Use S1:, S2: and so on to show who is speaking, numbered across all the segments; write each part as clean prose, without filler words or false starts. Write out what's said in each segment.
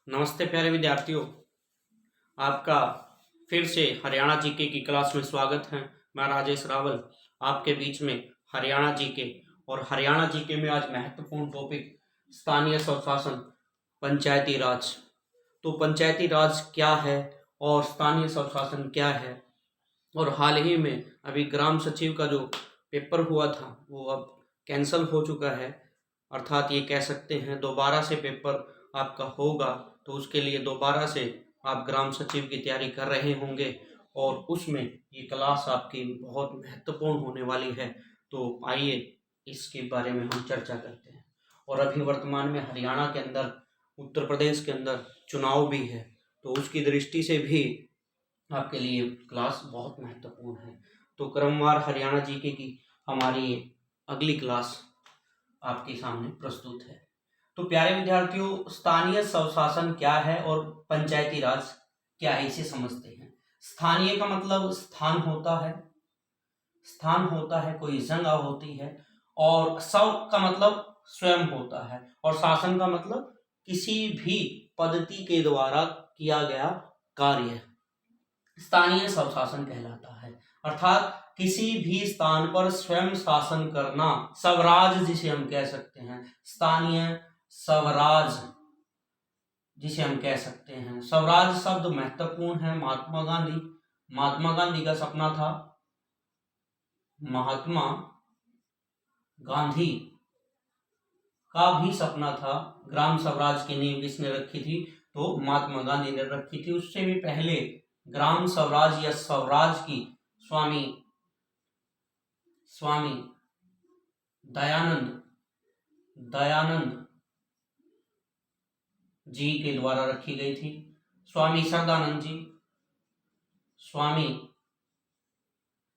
S1: नमस्ते प्यारे विद्यार्थियों, आपका फिर से हरियाणा जीके की क्लास में स्वागत है। मैं राजेश रावल आपके बीच में हरियाणा जीके और हरियाणा जीके में आज महत्वपूर्ण टॉपिक स्थानीय स्वशासन, पंचायती राज। तो पंचायती राज क्या है और स्थानीय स्वशासन क्या है, और हाल ही में अभी ग्राम सचिव का जो पेपर हुआ था वो अब कैंसिल हो चुका है। अर्थात ये कह सकते हैं दोबारा से पेपर आपका होगा, तो उसके लिए दोबारा से आप ग्राम सचिव की तैयारी कर रहे होंगे और उसमें ये क्लास आपकी बहुत महत्वपूर्ण होने वाली है। तो आइए इसके बारे में हम चर्चा करते हैं। और अभी वर्तमान में हरियाणा के अंदर, उत्तर प्रदेश के अंदर चुनाव भी है, तो उसकी दृष्टि से भी आपके लिए क्लास बहुत महत्वपूर्ण है। तो क्रमवार हरियाणा जीके की हमारी अगली क्लास आपके सामने प्रस्तुत है। तो प्यारे विद्यार्थियों, स्थानीय स्वशासन क्या है और पंचायती राज क्या है, इसे समझते हैं। स्थानीय का मतलब स्थान होता है, कोई जगह होती है, और स्व का मतलब स्वयं होता है, और शासन का मतलब किसी भी पद्धति के द्वारा किया गया कार्य स्थानीय स्वशासन कहलाता है। अर्थात किसी भी स्थान पर स्वयं शासन करना, स्वराज जिसे हम कह सकते हैं, स्थानीय स्वराज जिसे हम कह सकते हैं। स्वराज शब्द महत्वपूर्ण है। महात्मा गांधी का सपना था, महात्मा गांधी का भी सपना था। ग्राम स्वराज की नींव किसने रखी थी? तो महात्मा गांधी ने रखी थी। उससे भी पहले ग्राम स्वराज या स्वराज की स्वामी दयानंद जी के द्वारा रखी गई थी। स्वामी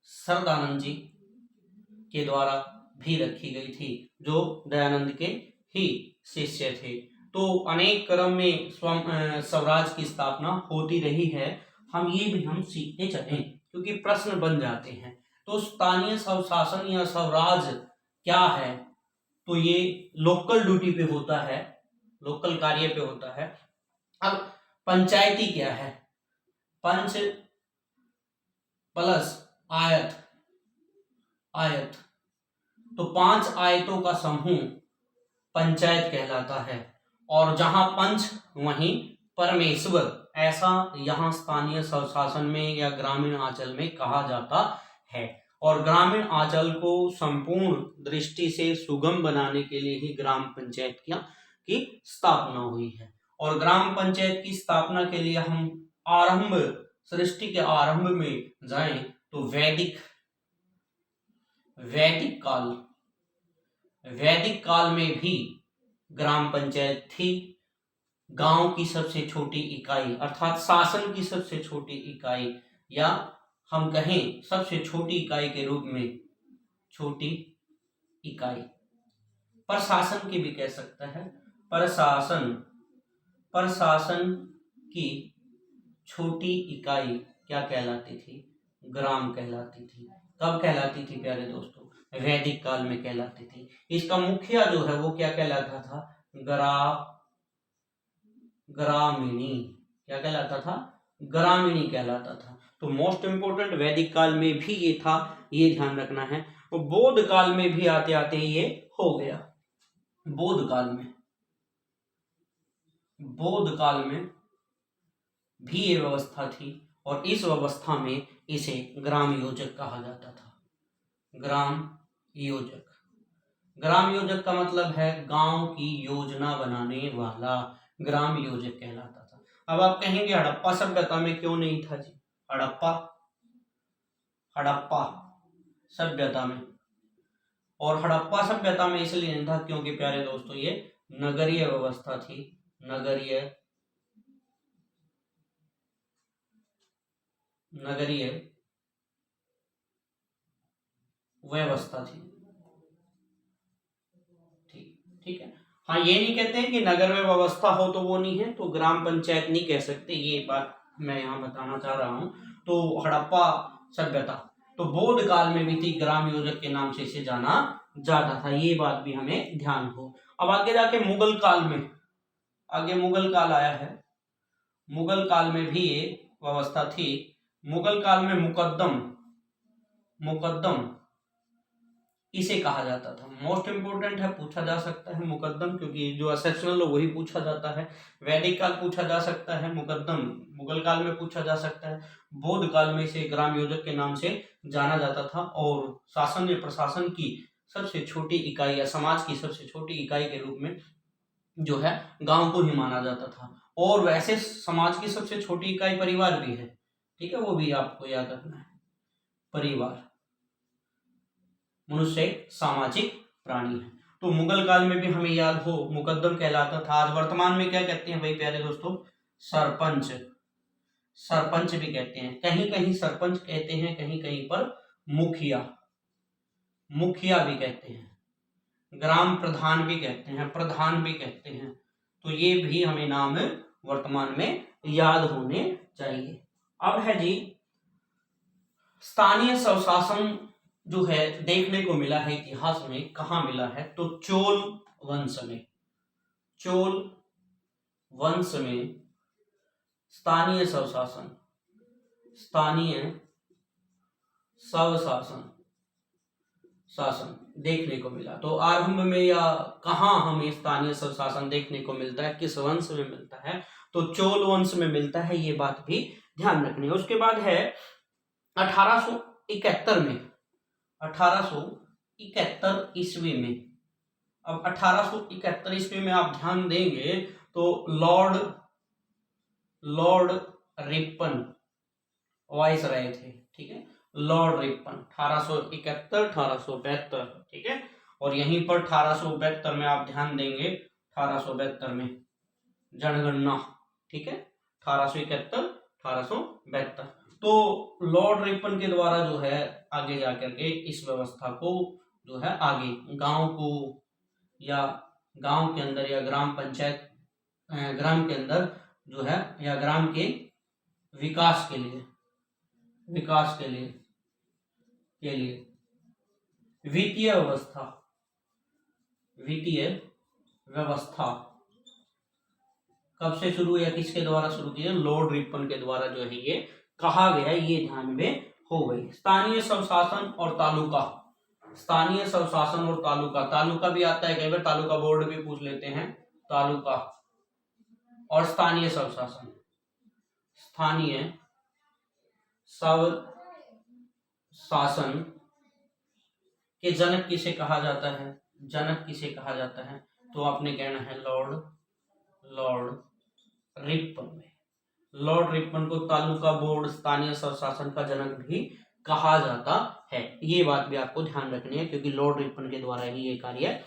S1: सरदानंद जी के द्वारा भी रखी गई थी, जो दयानंद के ही शिष्य थे। तो अनेक क्रम में स्वराज की स्थापना होती रही है। हम सीखते चलें, क्योंकि प्रश्न बन जाते हैं। तो स्थानीय स्वशासन या स्वराज क्या है? तो ये लोकल ड्यूटी पे होता है, लोकल कार्य पे होता है। अब पंचायती क्या है? पंच प्लस आयत, तो 5 आयतों का समूह पंचायत कहलाता है। और जहां पंच वहीं परमेश्वर, ऐसा यहाँ स्थानीय स्वशासन में या ग्रामीण आंचल में कहा जाता है। और ग्रामीण आंचल को संपूर्ण दृष्टि से सुगम बनाने के लिए ही ग्राम पंचायत की स्थापना हुई है। और ग्राम पंचायत की स्थापना के लिए हम सृष्टि के आरंभ में जाएं तो वैदिक काल में भी ग्राम पंचायत थी। गांव की सबसे छोटी इकाई, अर्थात शासन की सबसे छोटी इकाई, या हम कहें सबसे छोटी इकाई के रूप में छोटी इकाई, प्रशासन की भी कह सकता है। प्रशासन की छोटी इकाई क्या कहलाती थी? ग्राम कहलाती थी। कब कहलाती थी प्यारे दोस्तों? वैदिक काल में कहलाती थी। इसका मुखिया जो है वो क्या कहलाता था? ग्रामीणी। क्या कहलाता था? ग्रामीणी कहलाता था। तो मोस्ट इंपोर्टेंट वैदिक काल में भी ये था, ये ध्यान रखना है। और बौद्ध काल में भी आते आते ये हो गया। बौद्ध काल में भी ये व्यवस्था थी, और इस व्यवस्था में इसे ग्राम योजक कहा जाता था। ग्राम योजक का मतलब है गांव की योजना बनाने वाला, ग्राम योजक कहलाता था। अब आप कहेंगे हड़प्पा सभ्यता में क्यों नहीं था जी? हड़प्पा सभ्यता में, और हड़प्पा सभ्यता में इसलिए नहीं था क्योंकि प्यारे दोस्तों ये नगरीय व्यवस्था थी। नगरीय व्यवस्था थी। ठीक है। हाँ, ये नहीं कहते हैं कि नगर में व्यवस्था हो तो वो नहीं है, तो ग्राम पंचायत नहीं कह सकते, ये बात मैं यहाँ बताना चाह रहा हूँ। तो हड़प्पा सभ्यता तो बौद्ध काल में भी थी, ग्राम योजक के नाम से इसे जाना जाता था, ये बात भी हमें ध्यान हो। अब आगे जाके मुगल काल में आगे मुगल काल आया है। मुगल काल में भी ये व्यवस्था थी। मुगल काल में मुकद्दम इसे कहा जाता था। मोस्ट इंपोर्टेंट है, पूछा जा सकता है मुकद्दम, क्योंकि जो एक्सेप्शनल हो वही पूछा जाता है। वैदिक काल पूछा जा सकता है, मुकद्दम मुगल काल में पूछा जा सकता है। बौद्ध काल में इसे ग्राम योजक के नाम से जाना जाता था और शासन या प्रशासन की सबसे छोटी इकाई या समाज की सबसे छोटी इकाई के रूप में जो है गांव को ही माना जाता था। और वैसे समाज की सबसे छोटी इकाई परिवार भी है, ठीक है, वो भी आपको याद रखना है। परिवार, मनुष्य एक सामाजिक प्राणी है। तो मुगल काल में भी हमें याद हो मुकद्दम कहलाता था। आज वर्तमान में क्या कहते हैं भाई प्यारे दोस्तों? सरपंच। सरपंच भी कहते हैं, कहीं कहीं सरपंच कहते हैं, कहीं कहीं पर मुखिया भी कहते हैं, ग्राम प्रधान भी कहते हैं, प्रधान भी कहते हैं। तो ये भी हमें नाम वर्तमान में याद होने चाहिए। अब है जी स्थानीय स्वशासन जो है देखने को मिला है इतिहास में, कहाँ मिला है? तो चोल वंश में। चोल वंश में स्थानीय स्वशासन शासन देखने को मिला। तो आरंभ में या कहाँ हमें स्थानीय स्वशासन देखने को मिलता है, किस वंश में मिलता है? तो चोल वंश में मिलता है, ये बात भी ध्यान रखनी है। उसके बाद है 1871 में, 1871 ईस्वी में। अब 1871 ईस्वी में आप ध्यान देंगे तो लॉर्ड रिपन वाइस रहे थे, ठीक है, लॉर्ड रिपन 1871 1872, ठीक है। और यहीं पर 1872 में आप ध्यान देंगे, 1872 में जनगणना, ठीक है, 1871 1872। तो लॉर्ड रिपन के द्वारा जो है आगे जाकर के इस व्यवस्था को जो है आगे गांव को या गांव के अंदर या ग्राम पंचायत ग्राम के अंदर जो है या ग्राम के विकास के लिए वित्तीय व्यवस्था कब से शुरू या किसके द्वारा शुरू की? लॉर्ड रिपन के द्वारा जो है ये कहा गया, ये ध्यान में हो गई। स्थानीय स्वशासन और तालुका, स्थानीय स्वशासन और तालुका भी आता है कई बार, तालुका बोर्ड भी पूछ लेते हैं। तालुका और स्थानीय स्वशासन, स्थानीय स्वशासन के जनक किसे कहा जाता है? तो आपने कहना है लॉर्ड रिपन में। लॉर्ड रिपन को तालुका बोर्ड, स्थानीय स्वशासन का जनक भी कहा जाता है। ये बात भी आपको ध्यान रखनी है, क्योंकि लॉर्ड रिपन के द्वारा ही ये कार्य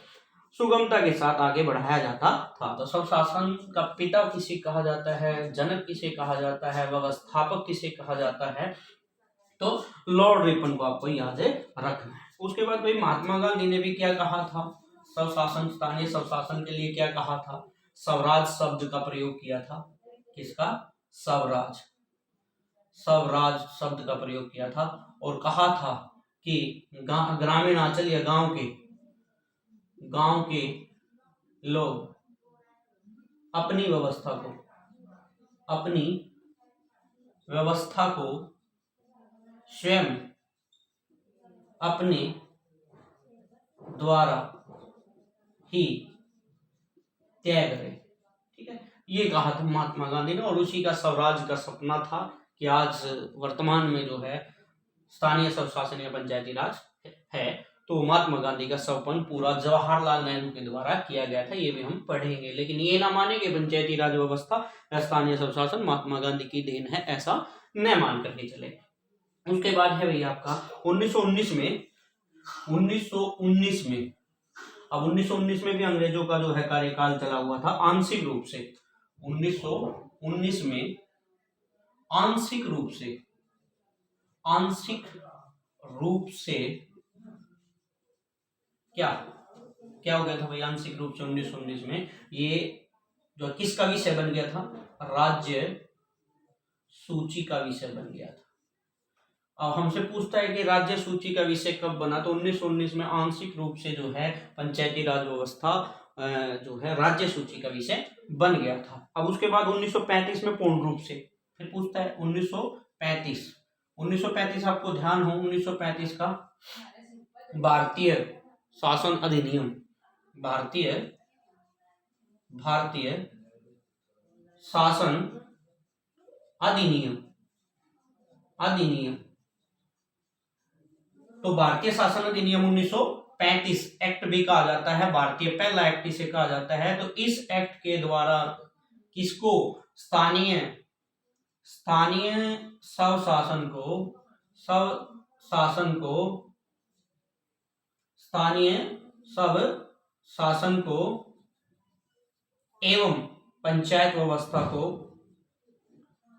S1: सुगमता के साथ आगे बढ़ाया जाता था। तो स्वशासन का पिता किसे कहा जाता है, जनक किसे कहा जाता है, व्यवस्थापक किसे कहा जाता है? तो लॉर्ड रिपन को आपको याद रखना है। उसके बाद भाई महात्मा गांधी ने भी क्या कहा था? स्वशासन, स्थानीय स्वशासन के लिए क्या कहा था? स्वराज शब्द का प्रयोग किया था। किसका? स्वराज शब्द का प्रयोग किया था और कहा था कि ग्रामीण अंचल या गांव के लोग अपनी व्यवस्था को स्वयं अपने द्वारा ही तय करें, ठीक है, ये कहा था महात्मा गांधी ने। और उसी का स्वराज का सपना था कि आज वर्तमान में जो है स्थानीय स्वशासन या पंचायती राज है, तो महात्मा गांधी का सपन पूरा जवाहरलाल नेहरू के द्वारा किया गया था। ये भी हम पढ़ेंगे, लेकिन ये ना माने कि पंचायती राज व्यवस्था या स्थानीय स्वशासन महात्मा गांधी की देन है, ऐसा न मान करके चले। उसके बाद है भैया आपका 1919 में। अब 1919 में भी अंग्रेजों का जो है कार्यकाल चला हुआ था आंशिक रूप से। 1919 में आंशिक रूप से क्या हो गया था भाई? आंशिक रूप से 1919 में ये जो किसका विषय बन गया था? राज्य सूची का विषय बन गया था। अब हमसे पूछता है कि राज्य सूची का विषय कब बना? तो 1919 में आंशिक रूप से जो है पंचायती राज व्यवस्था जो है राज्य सूची का विषय बन गया था। अब उसके बाद 1935 में पूर्ण रूप से, फिर पूछता है 1935 आपको ध्यान हो 1935 का भारतीय शासन अधिनियम, भारतीय शासन अधिनियम। तो भारतीय शासन अधिनियम 1935 एक्ट भी कहा जाता है, भारतीय पहला एक्ट इसे कहा जाता है। तो इस एक्ट के द्वारा किसको स्थानीय स्वशासन को एवं पंचायत व्यवस्था को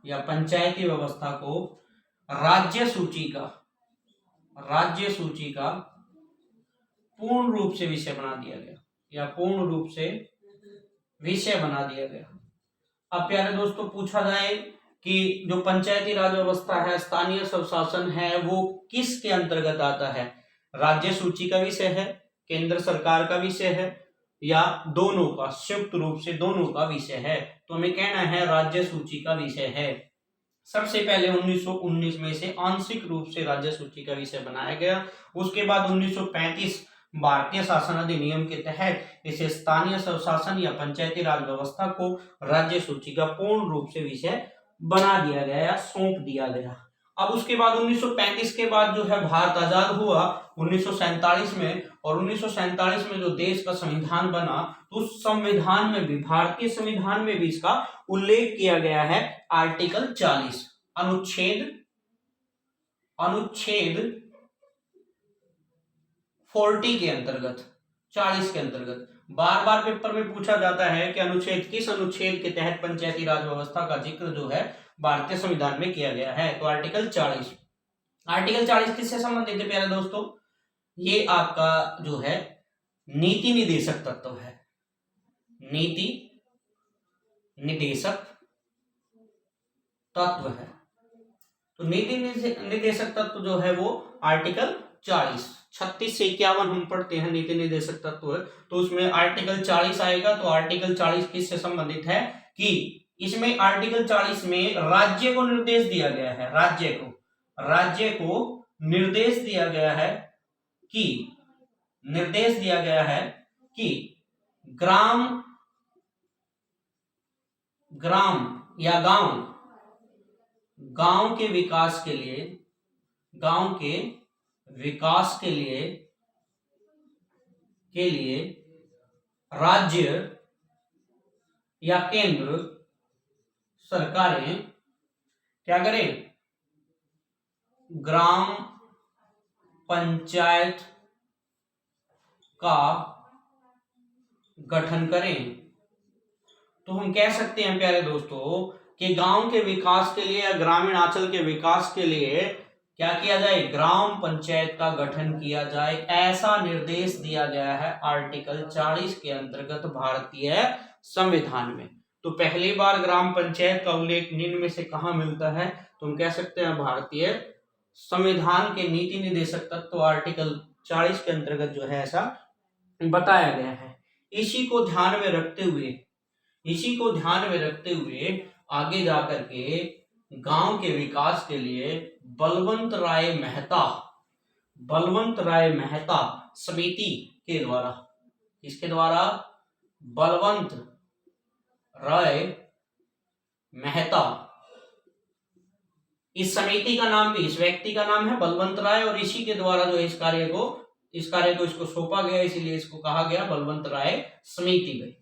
S1: या पंचायती व्यवस्था को राज्य सूची का पूर्ण रूप से विषय बना दिया गया। अब प्यारे दोस्तों पूछा जाए कि जो पंचायती राज व्यवस्था है, स्थानीय स्वशासन है, वो किसके अंतर्गत आता है? राज्य सूची का विषय है, केंद्र सरकार का विषय है, या दोनों का, संयुक्त रूप से दोनों का विषय है? तो हमें कहना है राज्य सूची का विषय है। सबसे पहले 1919 में से आंशिक रूप से राज्य सूची का विषय बनाया गया। उसके बाद 1935 भारतीय शासन अधिनियम के तहत इसे स्थानीय स्वशासन या पंचायती राज व्यवस्था को राज्य सूची का पूर्ण रूप से विषय बना दिया गया या सौंप दिया गया। अब उसके बाद 1935 के बाद जो है भारत आजाद हुआ 1947 में, और 1947 में जो देश का संविधान बना, तो उस संविधान में भी, भारतीय संविधान में भी इसका उल्लेख किया गया है आर्टिकल 40 अनुच्छेद 40 के अंतर्गत, 40 के अंतर्गत। बार बार पेपर में पूछा जाता है कि किस अनुच्छेद के तहत पंचायती राज व्यवस्था का जिक्र जो है भारतीय संविधान में किया गया है? तो आर्टिकल 40। आर्टिकल 40 किससे संबंधित है प्यारे दोस्तों? ये आपका जो है नीति निदेशक तत्व है, नीति निदेशक तत्व है। तो नीति निदेशक तत्व जो है वो आर्टिकल 40, 36 से 51 हम पढ़ते हैं नीति निदेशक तत्व, तो उसमें आर्टिकल 40 आएगा। तो आर्टिकल 40 किससे संबंधित है कि इसमें आर्टिकल 40 में राज्य को निर्देश दिया गया है, राज्य को निर्देश दिया गया है कि ग्राम या गांव के विकास के लिए राज्य या केंद्र सरकारें क्या करें? ग्राम पंचायत का गठन करें। तो हम कह सकते हैं प्यारे दोस्तों कि गांव के विकास के लिए या ग्रामीण अंचल के विकास के लिए क्या किया जाए? ग्राम पंचायत का गठन किया जाए, ऐसा निर्देश दिया गया है आर्टिकल 40 के अंतर्गत भारतीय संविधान में। तो पहली बार ग्राम पंचायत का उल्लेख निम्न में से कहां मिलता है? तो हम कह सकते हैं भारतीय संविधान के नीति निदेशक तत्व आर्टिकल 40 के अंतर्गत जो है ऐसा बताया गया है। इसी को ध्यान में रखते हुए आगे जाकर के गांव के विकास के लिए बलवंत राय मेहता समिति के द्वारा, इसके द्वारा बलवंत राय मेहता, इस समिति का नाम भी, इस व्यक्ति का नाम है बलवंत राय, और इसी के द्वारा जो इस कार्य को इसको सौंपा गया, इसीलिए इसको कहा गया बलवंत राय समिति।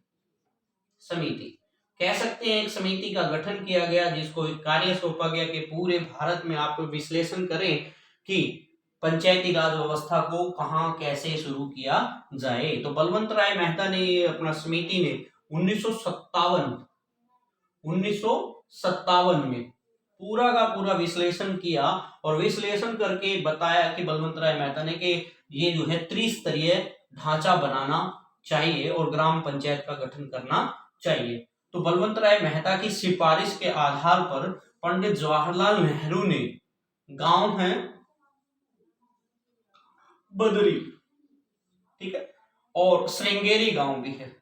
S1: कह सकते हैं एक समिति का गठन किया गया जिसको एक कार्य सौंपा गया कि पूरे भारत में आप विश्लेषण करें कि पंचायती राज व्यवस्था को कहां कैसे शुरू किया जाए। तो बलवंत राय मेहता ने अपना समिति ने 1957 में पूरा का पूरा विश्लेषण किया, और विश्लेषण करके बताया कि बलवंत राय मेहता ने कि ये जो है त्रिस्तरीय ढांचा बनाना चाहिए और ग्राम पंचायत का गठन करना चाहिए। तो बलवंत राय मेहता की सिफारिश के आधार पर पंडित जवाहरलाल नेहरू ने, गांव है बदरी, ठीक है, और श्रृंगेरी गांव भी है,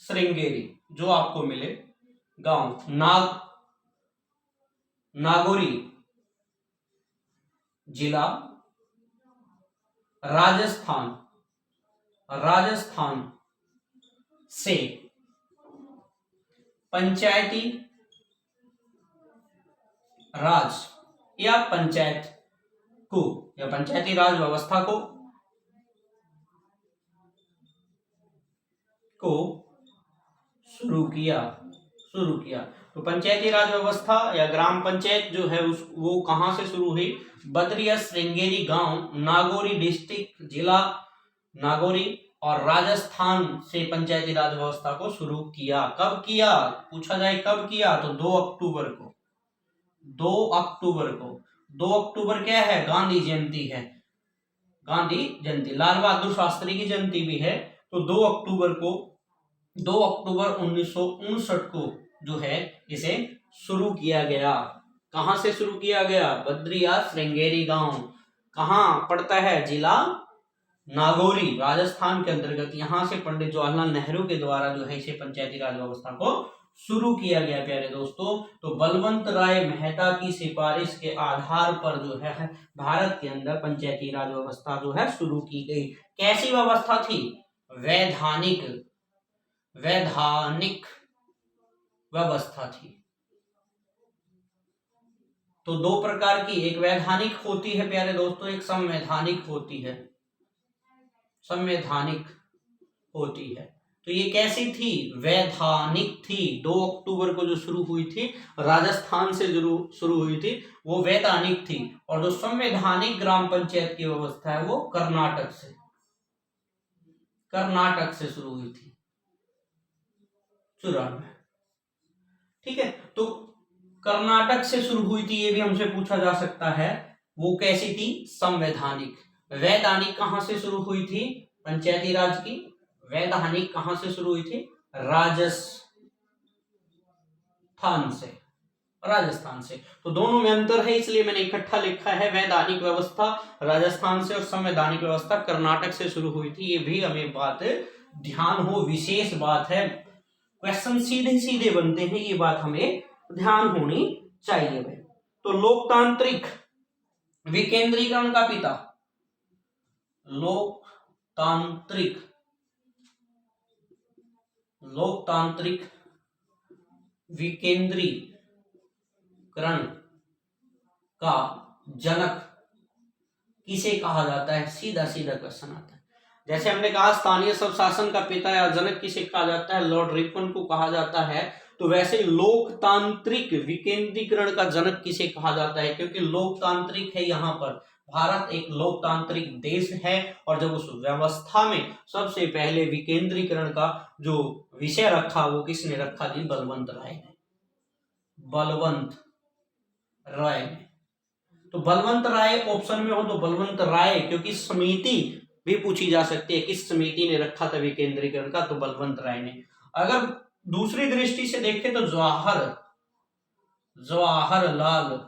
S1: श्रृंगेरी जो आपको मिले गांव नागौरी जिला राजस्थान से पंचायती राज या पंचायती राज व्यवस्था को शुरू किया। तो पंचायती राज व्यवस्था या ग्राम पंचायत जो है वो कहां से शुरू हुई? बद्रिया श्रृंगेरी गांव, नागौरी डिस्ट्रिक्ट, जिला नागौरी और राजस्थान से पंचायती राज व्यवस्था को शुरू किया। कब किया पूछा जाए, कब किया? तो 2 अक्टूबर को। 2 अक्टूबर क्या है? गांधी जयंती है, गांधी जयंती, लाल बहादुर शास्त्री की जयंती भी है। तो 2 अक्टूबर 1959 को जो है इसे शुरू किया गया। कहां से शुरू किया गया? बद्रिया श्रृंगेरी गांव। कहां पड़ता है? जिला नागौरी, राजस्थान के अंतर्गत। यहां से पंडित जवाहरलाल नेहरू के द्वारा जो है इसे पंचायती राज व्यवस्था को शुरू किया गया। प्यारे दोस्तों, तो बलवंत राय मेहता की सिफारिश के आधार पर जो है भारत के अंदर पंचायती राज व्यवस्था जो है शुरू की गई। कैसी व्यवस्था थी? वैधानिक व्यवस्था थी। तो 2 प्रकार की, एक वैधानिक होती है प्यारे दोस्तों, एक संवैधानिक होती है। तो ये कैसी थी? वैधानिक थी। 2 अक्टूबर को जो शुरू हुई थी, राजस्थान से शुरू हुई थी, वो वैधानिक थी। और जो संवैधानिक ग्राम पंचायत की व्यवस्था है वो कर्नाटक से शुरू हुई थी 94। ठीक है, तो कर्नाटक से शुरू हुई थी, ये भी हमसे पूछा जा सकता है। वो कैसी थी? संवैधानिक। वैधानिक कहां से शुरू हुई थी? पंचायती राज की। वैधानिक कहां से शुरू हुई थी? राजस्थान से। तो दोनों में अंतर है, इसलिए मैंने इकट्ठा लिखा है। वैधानिक व्यवस्था राजस्थान से और संवैधानिक व्यवस्था कर्नाटक से शुरू हुई थी। ये भी हमें बात ध्यान हो, विशेष बात है। क्वेश्चन सीधे सीधे बनते हैं, ये बात हमें ध्यान होनी चाहिए। तो लोकतांत्रिक विकेंद्रीकरण का पिता, लोकतांत्रिक विकेंद्रीकरण का जनक किसे कहा जाता है? सीधा क्वेश्चन आता है। जैसे हमने कहा स्थानीय स्वशासन का पिता या जनक किसे कहा जाता है? लॉर्ड रिपन को कहा जाता है। तो वैसे लोकतांत्रिक विकेंद्रीकरण का जनक किसे कहा जाता है? क्योंकि लोकतांत्रिक है, यहाँ पर भारत एक लोकतांत्रिक देश है। और जब उस व्यवस्था में सबसे पहले विकेंद्रीकरण का जो विषय रखा, वो किसने रखा जी? बलवंत राय ने। तो बलवंत राय ऑप्शन में हो तो बलवंत राय, क्योंकि समिति भी पूछी जा सकती है, किस समिति ने रखा था विकेंद्रीकरण का? तो बलवंत राय ने। अगर दूसरी दृष्टि से देखें तो जवाहरलाल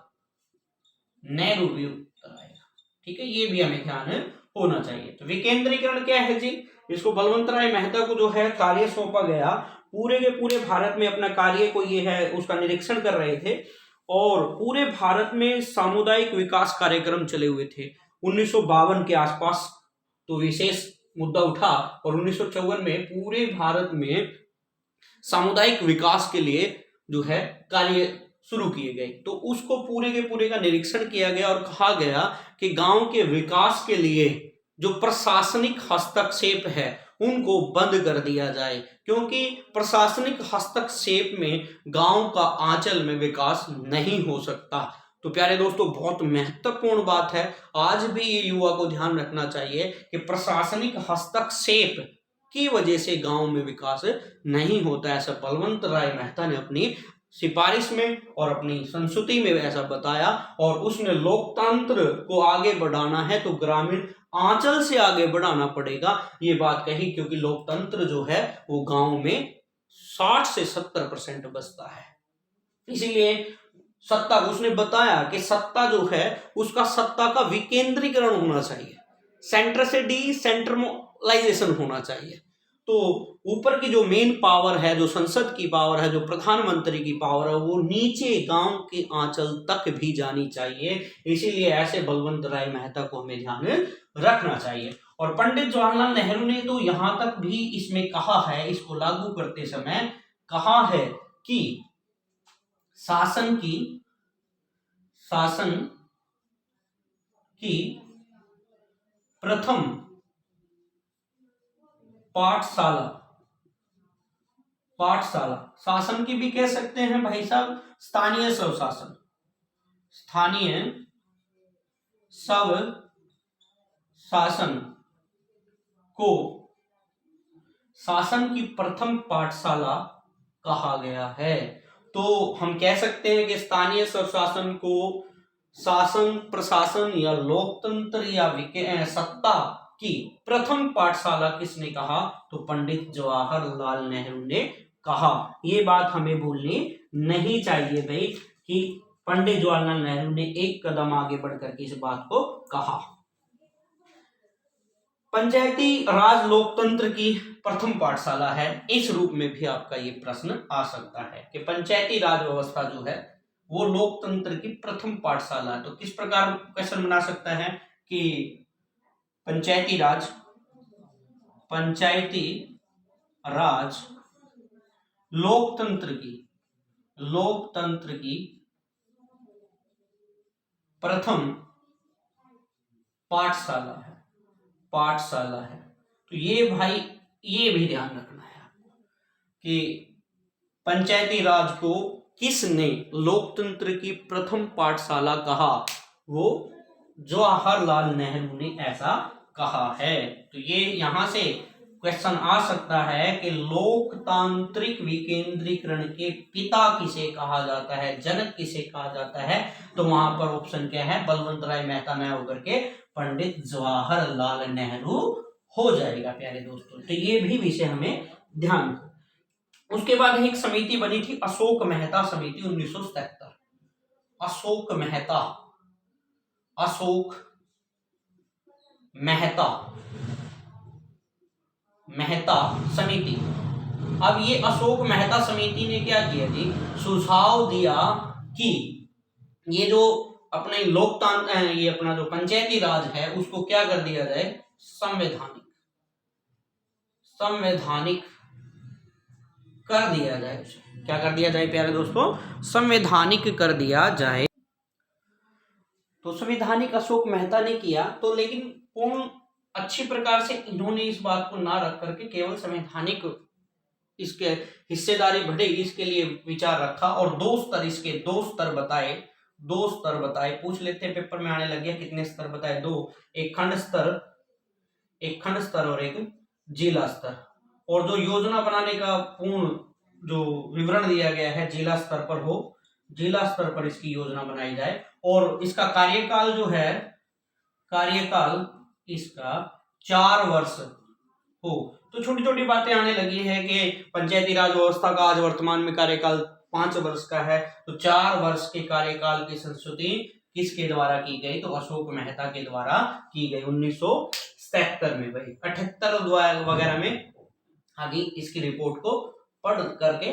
S1: नेहरू भी उत्तर आएगा। ठीक है, ये भी हमें ध्यान होना चाहिए। तो विकेंद्रीकरण क्या है जी? इसको बलवंत राय मेहता को जो है कार्य सौंपा गया। पूरे के पूरे भारत में अपना कार्य को ये है उसका निरीक्षण कर रहे थे। और पूरे भारत में सामुदायिक विकास कार्यक्रम चले हुए थे 1952 के आसपास। तो विशेष मुद्दा उठा और 1954 में पूरे भारत में सामुदायिक विकास के लिए जो है कार्य शुरू किए गए। तो उसको पूरे के पूरे का निरीक्षण किया गया और कहा गया कि गांव के विकास के लिए जो प्रशासनिक हस्तक्षेप है उनको बंद कर दिया जाए, क्योंकि प्रशासनिक हस्तक्षेप में गांव का आंचल में विकास नहीं हो सकता। तो प्यारे दोस्तों, बहुत महत्वपूर्ण बात है, आज भी ये युवा को ध्यान रखना चाहिए कि प्रशासनिक हस्तक्षेप की वजह से गांव में विकास नहीं होता। ऐसा बलवंत राय मेहता ने अपनी सिफारिश में और अपनी संस्तुति में ऐसा बताया। और उसने लोकतंत्र को आगे बढ़ाना है तो ग्रामीण आंचल से आगे बढ़ाना पड़ेगा, ये बात कही। क्योंकि लोकतंत्र जो है वो गांव में 60 से 70% बसता है। इसीलिए सत्ता, उसने बताया कि सत्ता जो है उसका सत्ता का विकेंद्रीकरण होना चाहिए, सेंटर से डिसेंट्रलाइजेशन होना चाहिए। तो ऊपर की जो मेन पावर है, जो संसद की पावर है, जो प्रधानमंत्री की पावर है, वो नीचे गांव के आंचल तक भी जानी चाहिए। इसीलिए ऐसे बलवंत राय मेहता को हमें ध्यान रखना चाहिए। और पंडित जवाहरलाल नेहरू ने तो यहां तक भी इसमें कहा है, इसको लागू करते समय कहा है कि शासन की प्रथम पाठशाला शासन की भी कह सकते हैं भाई साहब, स्थानीय स्वशासन, स्थानीय स्वशासन को शासन की प्रथम पाठशाला कहा गया है। तो हम कह सकते हैं कि स्थानीय स्वशासन को शासन, प्रशासन या लोकतंत्र या सत्ता की प्रथम पाठशाला किसने कहा? तो पंडित जवाहरलाल नेहरू ने कहा। ये बात हमें भूलनी नहीं चाहिए भाई कि पंडित जवाहरलाल नेहरू ने एक कदम आगे बढ़कर के इस बात को कहा। पंचायती राज लोकतंत्र की प्रथम पाठशाला है, इस रूप में भी आपका ये प्रश्न आ सकता है कि पंचायती राज व्यवस्था जो है वो लोकतंत्र की प्रथम पाठशाला है। तो किस प्रकार क्वेश्चन बना सकता है कि पंचायती राज लोकतंत्र की प्रथम पाठशाला है। तो ये भाई ये भी ध्यान रखना है आपको कि पंचायती राज को किसने लोकतंत्र की प्रथम पाठशाला कहा? वो जवाहरलाल नेहरू ने ऐसा कहा है। तो ये यहां से क्वेश्चन आ सकता है कि लोकतांत्रिक विकेंद्रीकरण के पिता किसे कहा जाता है, जनक किसे कहा जाता है? तो वहां पर ऑप्शन क्या है? बलवंत राय मेहता न होकर के पंडित जवाहरलाल नेहरू हो जाएगा प्यारे दोस्तों। तो ये भी विषय हमें ध्यान। उसके बाद एक समिति बनी थी, अशोक मेहता समिति 1977। अशोक मेहता समिति। अब ये अशोक मेहता समिति ने क्या किया जी? सुझाव दिया कि ये जो अपने लोकतंत्र, ये अपना जो पंचायती राज है उसको क्या कर दिया जाए? संवैधानिक कर दिया जाए। क्या कर दिया जाए प्यारे दोस्तों? संवैधानिक कर दिया जाए। तो संवैधानिक अशोक मेहता ने किया, तो लेकिन पूर्ण अच्छी प्रकार से इन्होंने इस बात को ना रख करके केवल संवैधानिक इसके हिस्सेदारी बढ़े इसके लिए विचार रखा और इसके दो स्तर बताए। पूछ लेते हैं, पेपर में आने लग गया। कितने स्तर बताए? 2। एक खंड स्तर और एक जिला स्तर। और जो योजना बनाने का पूर्ण जो विवरण दिया गया है जिला स्तर पर हो, जिला स्तर पर इसकी योजना बनाई जाए। और इसका कार्यकाल जो है, इसका 4 वर्ष हो। तो छोटी छोटी बातें आने लगी है कि पंचायती राज व्यवस्था का आज वर्तमान में कार्यकाल 5 वर्ष का है, तो 4 वर्ष के कार्यकाल की संस्तुति किसके द्वारा की गई? तो अशोक मेहता के द्वारा की गई 1977 में। भाई 78 वगैरह में आगे इसकी रिपोर्ट को पढ़ करके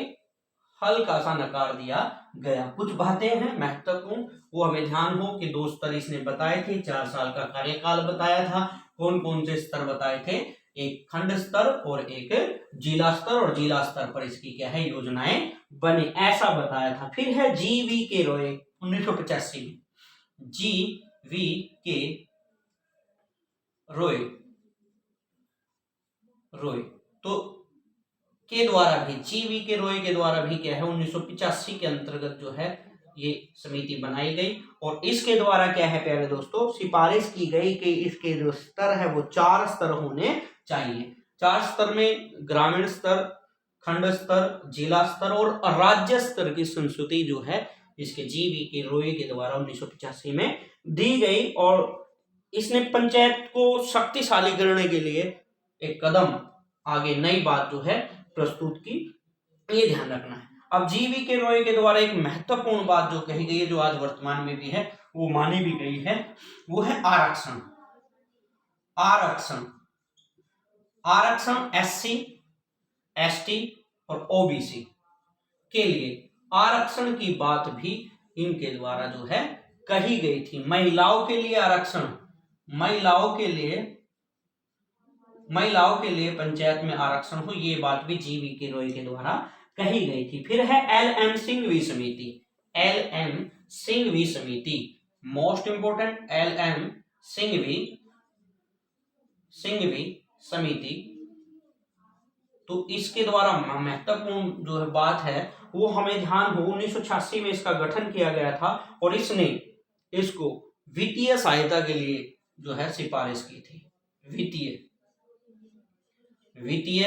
S1: हल्का सा नकार दिया गया। कुछ बातें हैं महत्वपूर्ण, वो हमें ध्यान हो कि 2 स्तर इसने बताए थे, 4 साल का कार्यकाल बताया था। कौन कौन से स्तर बताए थे? एक खंड स्तर और एक जिला स्तर, और जिला स्तर पर इसकी क्या है? योजनाएं बने, ऐसा बताया था। फिर है GV के रॉय 1985 में। GV के रॉय तो के द्वारा भी, GV के रॉय के द्वारा भी क्या है 1985 के अंतर्गत जो है ये समिति बनाई गई। और इसके द्वारा क्या है प्यारे दोस्तों? सिफारिश की गई कि इसके जो स्तर है वो 4 स्तर होने चाहिए। 4 स्तर में ग्रामीण स्तर, खंड स्तर, जिला स्तर और राज्य स्तर की संस्तुति जो है इसके GV के रॉय के द्वारा 1985 में दी गई। और इसने पंचायत को शक्तिशाली करने के लिए एक कदम आगे नई बात जो है प्रस्तुत की, ये ध्यान रखना है। अब GV के रॉय के द्वारा एक महत्वपूर्ण बात जो कही गई है, जो आज वर्तमान में भी है, वो मानी भी गई है, वो है आरक्षण। SC, एसटी और ओबीसी के लिए आरक्षण की बात भी इनके द्वारा जो है कही गई थी। महिलाओं के लिए आरक्षण, महिलाओं के लिए पंचायत में आरक्षण हो, ये बात भी जीवी के रॉय के द्वारा कही गई थी। फिर है एल.एम. सिंघवी समिति, एल.एम. सिंघवी समिति, मोस्ट इंपोर्टेंट एल.एम. सिंघवी समिति। तो इसके द्वारा महत्वपूर्ण जो है बात है वो हमें ध्यान हो, 1986 में इसका गठन किया गया था और इसने इसको वित्तीय सहायता के लिए जो है सिफारिश की थी। वित्तीय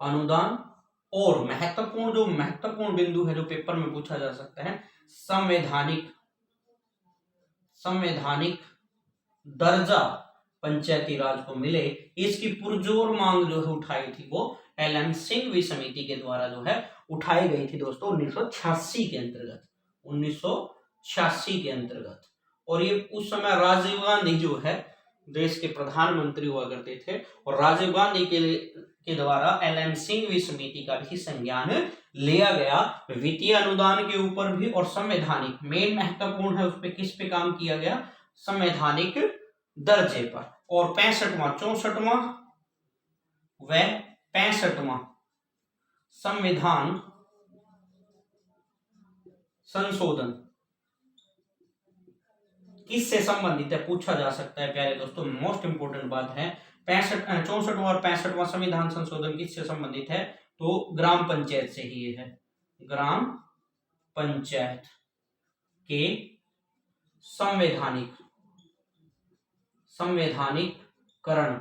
S1: अनुदान और महत्वपूर्ण बिंदु है जो पेपर में पूछा जा सकता है, संवैधानिक दर्जा पंचायती राज को मिले, इसकी पुरजोर मांग जो है उठाई थी वो एल.एम. सिंघवी समिति के द्वारा जो है उठाई गई थी दोस्तों 1986 के अंतर्गत। और ये उस समय राजीव गांधी जो है देश के प्रधानमंत्री हुआ करते थे और राजीव गांधी के द्वारा एल.एम. सिंघवी समिति का भी संज्ञान लिया गया वित्तीय अनुदान के ऊपर भी और संवैधानिक, मेन महत्वपूर्ण है उस पे किस पे काम किया गया, संवैधानिक दर्जे पर। और 64वां व 65वां संविधान संशोधन किससे संबंधित है पूछा जा सकता है प्यारे दोस्तों, मोस्ट इंपोर्टेंट बात है। 64वां और 65वां संविधान संशोधन किससे संबंधित है, तो ग्राम पंचायत से ही है, ग्राम पंचायत के संवैधानिकरण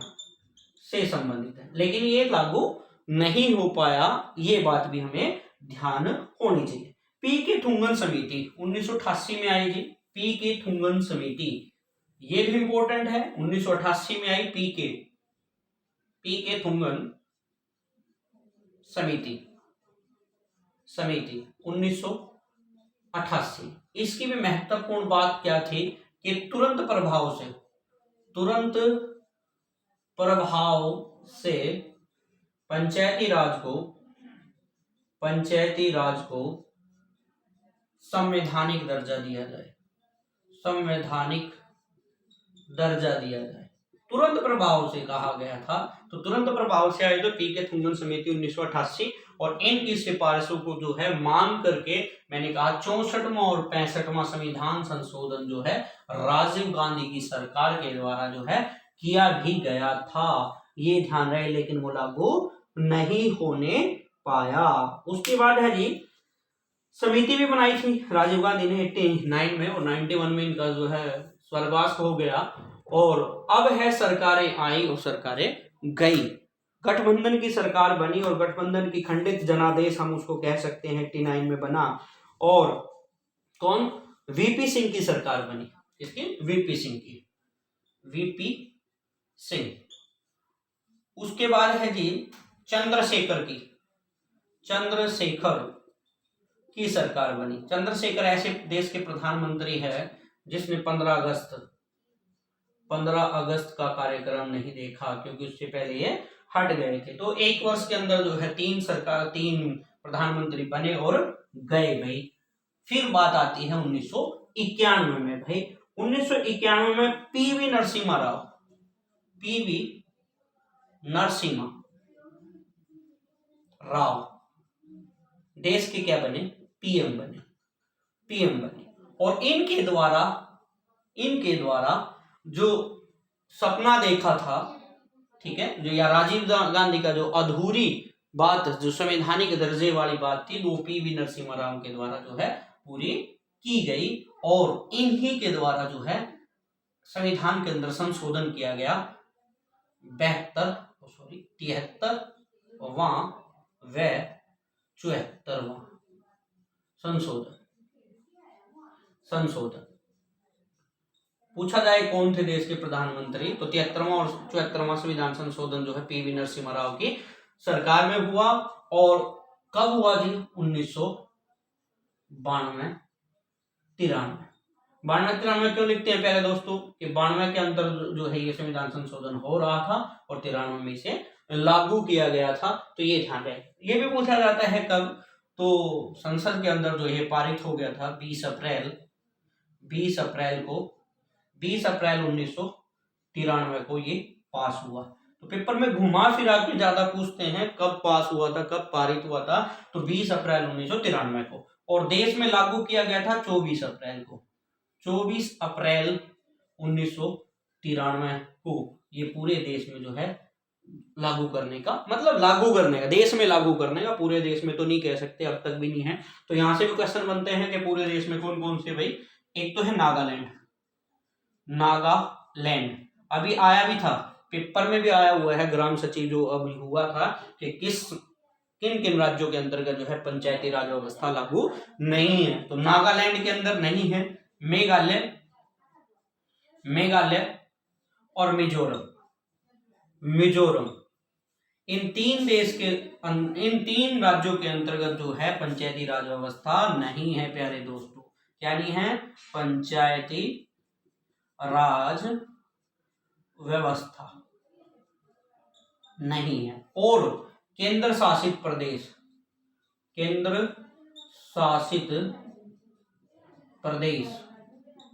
S1: से संबंधित है। लेकिन ये लागू नहीं हो पाया, ये बात भी हमें ध्यान होनी चाहिए। पी.के. थुंगन समिति 1988 में आई थी, पी.के. थुंगन समिति, ये भी इंपॉर्टेंट है। 1988 में आई पी.के. थुंगन समिति 1988। इसकी भी महत्वपूर्ण बात क्या थी कि तुरंत प्रभाव से पंचायती राज को संवैधानिक दर्जा दिया जाए, तुरंत प्रभाव से कहा गया था। तो तुरंत प्रभाव से आए तो पी.के. थुंगन समिति 1988 और इनकी सिफारिशों को जो है मांग करके मैंने कहा 64वां और 65वां संविधान संशोधन जो है राजीव गांधी की सरकार के द्वारा जो है किया भी गया था, ये ध्यान रहे, लेकिन वो लागू नहीं होने पाया। उसके बाद है जी समिति भी बनाई थी राजीव गांधी ने 89 में और 91 में इनका जो है स्वर्गवास हो गया। और अब है सरकारें आई और सरकारें गई, गठबंधन की सरकार बनी और गठबंधन की खंडित जनादेश हम उसको कह सकते हैं 89 में बना। और कौन, वीपी सिंह की सरकार बनी, इसकी वीपी सिंह। उसके बाद है जी चंद्रशेखर की सरकार बनी। चंद्रशेखर ऐसे देश के प्रधानमंत्री है जिसने 15 अगस्त का कार्यक्रम नहीं देखा, क्योंकि उससे पहले ये हट गए थे। तो एक वर्ष के अंदर जो है 3 प्रधानमंत्री बने और गए भाई। फिर बात आती है 1991 में भाई। 1991 में पीवी नरसिम्हा राव देश के क्या बने, पीएम बने। और इनके द्वारा जो सपना देखा था, ठीक है, जो या राजीव गांधी का जो अधूरी बात, जो संवैधानिक दर्जे वाली बात थी, वो पीवी नरसिम्हा राव के द्वारा जो है पूरी की गई। और इन्हीं के द्वारा जो है संविधान के अंदर संशोधन किया गया 73वां व 74वां संशोधन। पूछा जाए कौन थे देश के प्रधानमंत्री, तो 73वां और 74वां संविधान संशोधन जो है पीवी नरसिम्हा राव की सरकार में हुआ। और कब हुआ जी, 1992-93। क्यों लिखते हैं पहले दोस्तों कि 92 के अंदर जो है ये संविधान संशोधन हो रहा था और 93 में इसे लागू किया गया था, तो ये ध्यान रहे। ये भी पूछा जाता है कब, तो संसद के अंदर जो ये पारित हो गया था 20 अप्रैल 1993 को ये पास हुआ। तो पेपर में घुमा फिरा के ज्यादा पूछते हैं कब पास हुआ था, कब पारित हुआ था, तो 20 अप्रैल 1993 को। और देश में लागू किया गया था 24 अप्रैल को, 24 अप्रैल 1993 को ये पूरे देश में जो है लागू करने का, मतलब लागू करने का, देश में लागू करने का, पूरे देश में तो नहीं कह सकते, अब तक भी नहीं है। तो यहां से भी क्वेश्चन बनते हैं कि पूरे देश में कौन कौन से भाई। एक तो है नागालैंड अभी आया भी था, पेपर में भी आया हुआ है, ग्राम सचिव जो अभी हुआ था कि किन किन राज्यों के अंतर्गत जो है पंचायती राज व्यवस्था लागू नहीं है। तो नागालैंड के अंदर नहीं है, मेघालय और मिजोरम इन तीन राज्यों के अंतर्गत जो है पंचायती राज व्यवस्था नहीं है प्यारे दोस्तों। क्या नहीं है? पंचायती राज व्यवस्था नहीं है। और केंद्र शासित प्रदेश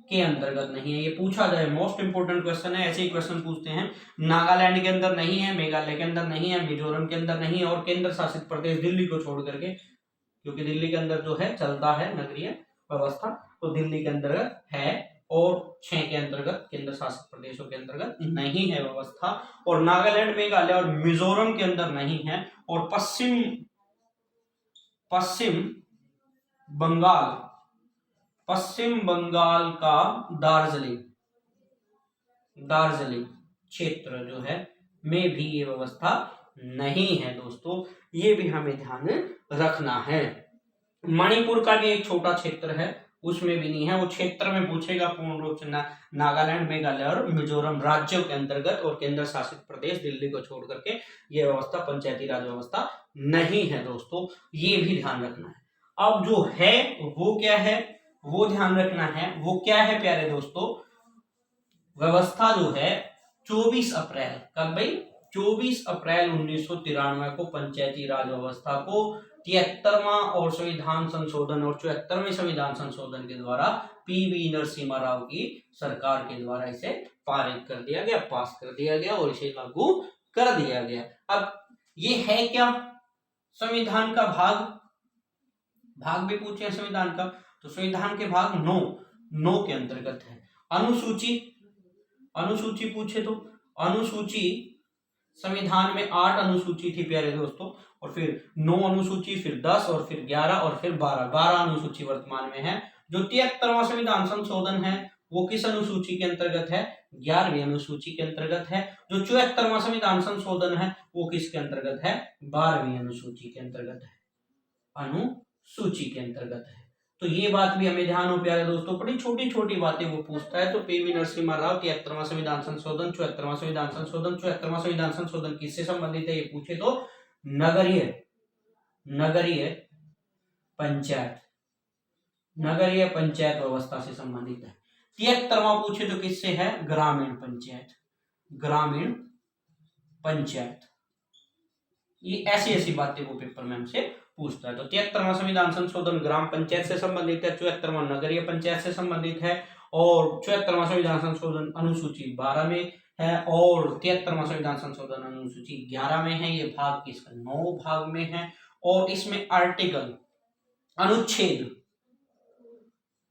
S1: के अंतर्गत नहीं है। ये पूछा जाए, मोस्ट इंपोर्टेंट क्वेश्चन है, ऐसे ही क्वेश्चन पूछते हैं। नागालैंड के अंदर नहीं है, मेघालय के अंदर नहीं है, मिजोरम के अंदर नहीं है, और केंद्र शासित प्रदेश दिल्ली को छोड़ करके, क्योंकि दिल्ली के अंदर जो है चलता है नगरीय व्यवस्था, तो दिल्ली के अंतर्गत है। और 6 के अंतर्गत केंद्र शासित प्रदेशों के अंतर्गत नहीं है व्यवस्था। और नागालैंड, मेघालय और मिजोरम के अंदर नहीं है। और पश्चिम बंगाल का दार्जिलिंग क्षेत्र जो है में भी ये व्यवस्था नहीं है दोस्तों, ये भी हमें ध्यान रखना है। मणिपुर का भी एक छोटा क्षेत्र है, उसमें भी नहीं है। वो क्षेत्र में पूछेगा पूर्ण रूप से नागालैंड, मेघालय और मिजोरम राज्यों के अंतर्गत और केंद्र शासित प्रदेश दिल्ली को छोड़ करके ये व्यवस्था पंचायती राज व्यवस्था नहीं है दोस्तों, ये भी ध्यान रखना है। अब जो है वो क्या है, वो ध्यान रखना है। वो क्या है प्यारे दोस्तों? व्यवस्था जो है 24 अप्रैल, कब भाई? 24 अप्रैल 1993 को पंचायती राज व्यवस्था को 73वां और संविधान संशोधन और 74वें संविधान संशोधन के द्वारा पीवी नरसिम्हा राव की सरकार के द्वारा इसे पारित कर दिया गया, पास कर दिया गया और इसे लागू कर दिया गया। अब ये है क्या? संविधान का भाग भी पूछे संविधान का, तो संविधान के भाग 9 के अंतर्गत है। अनुसूची पूछे तो अनुसूची संविधान में 8 अनुसूची थी प्यारे दोस्तों, और फिर 9 अनुसूची, फिर 10 और फिर 11 और फिर 12 अनुसूची वर्तमान में है। जो 73वां संविधान संशोधन है वो किस अनुसूची के अंतर्गत है? 11वीं अनुसूची के अंतर्गत है। जो 74वां संविधान संशोधन है वो किसके अंतर्गत है? 12वीं अनुसूची के अंतर्गत है। तो ये बात भी हमें ध्यान हो प्यारे दोस्तों, बड़ी छोटी छोटी बातें वो पूछता है। तो पीवी नरसिम्हा राव 73वां संविधान संशोधन, 74वां संविधान संशोधन, 74वां संविधान संशोधन किससे संबंधित है ये पूछे तो नगरीय पंचायत व्यवस्था से संबंधित है। 73वां पूछे तो किससे है? ग्रामीण पंचायत। ये ऐसी बातें वो पेपर में हमसे पूछता है। तो 73वां संविधान संशोधन ग्राम पंचायत से संबंधित है, 74वां नगरीय पंचायत से संबंधित है, और 74वां संविधान संशोधन अनुसूची 12 में है, और 73वां संविधान संशोधन अनुसूची 11 में है। ये भाग किसका? 9 भाग में है। और इसमें आर्टिकल,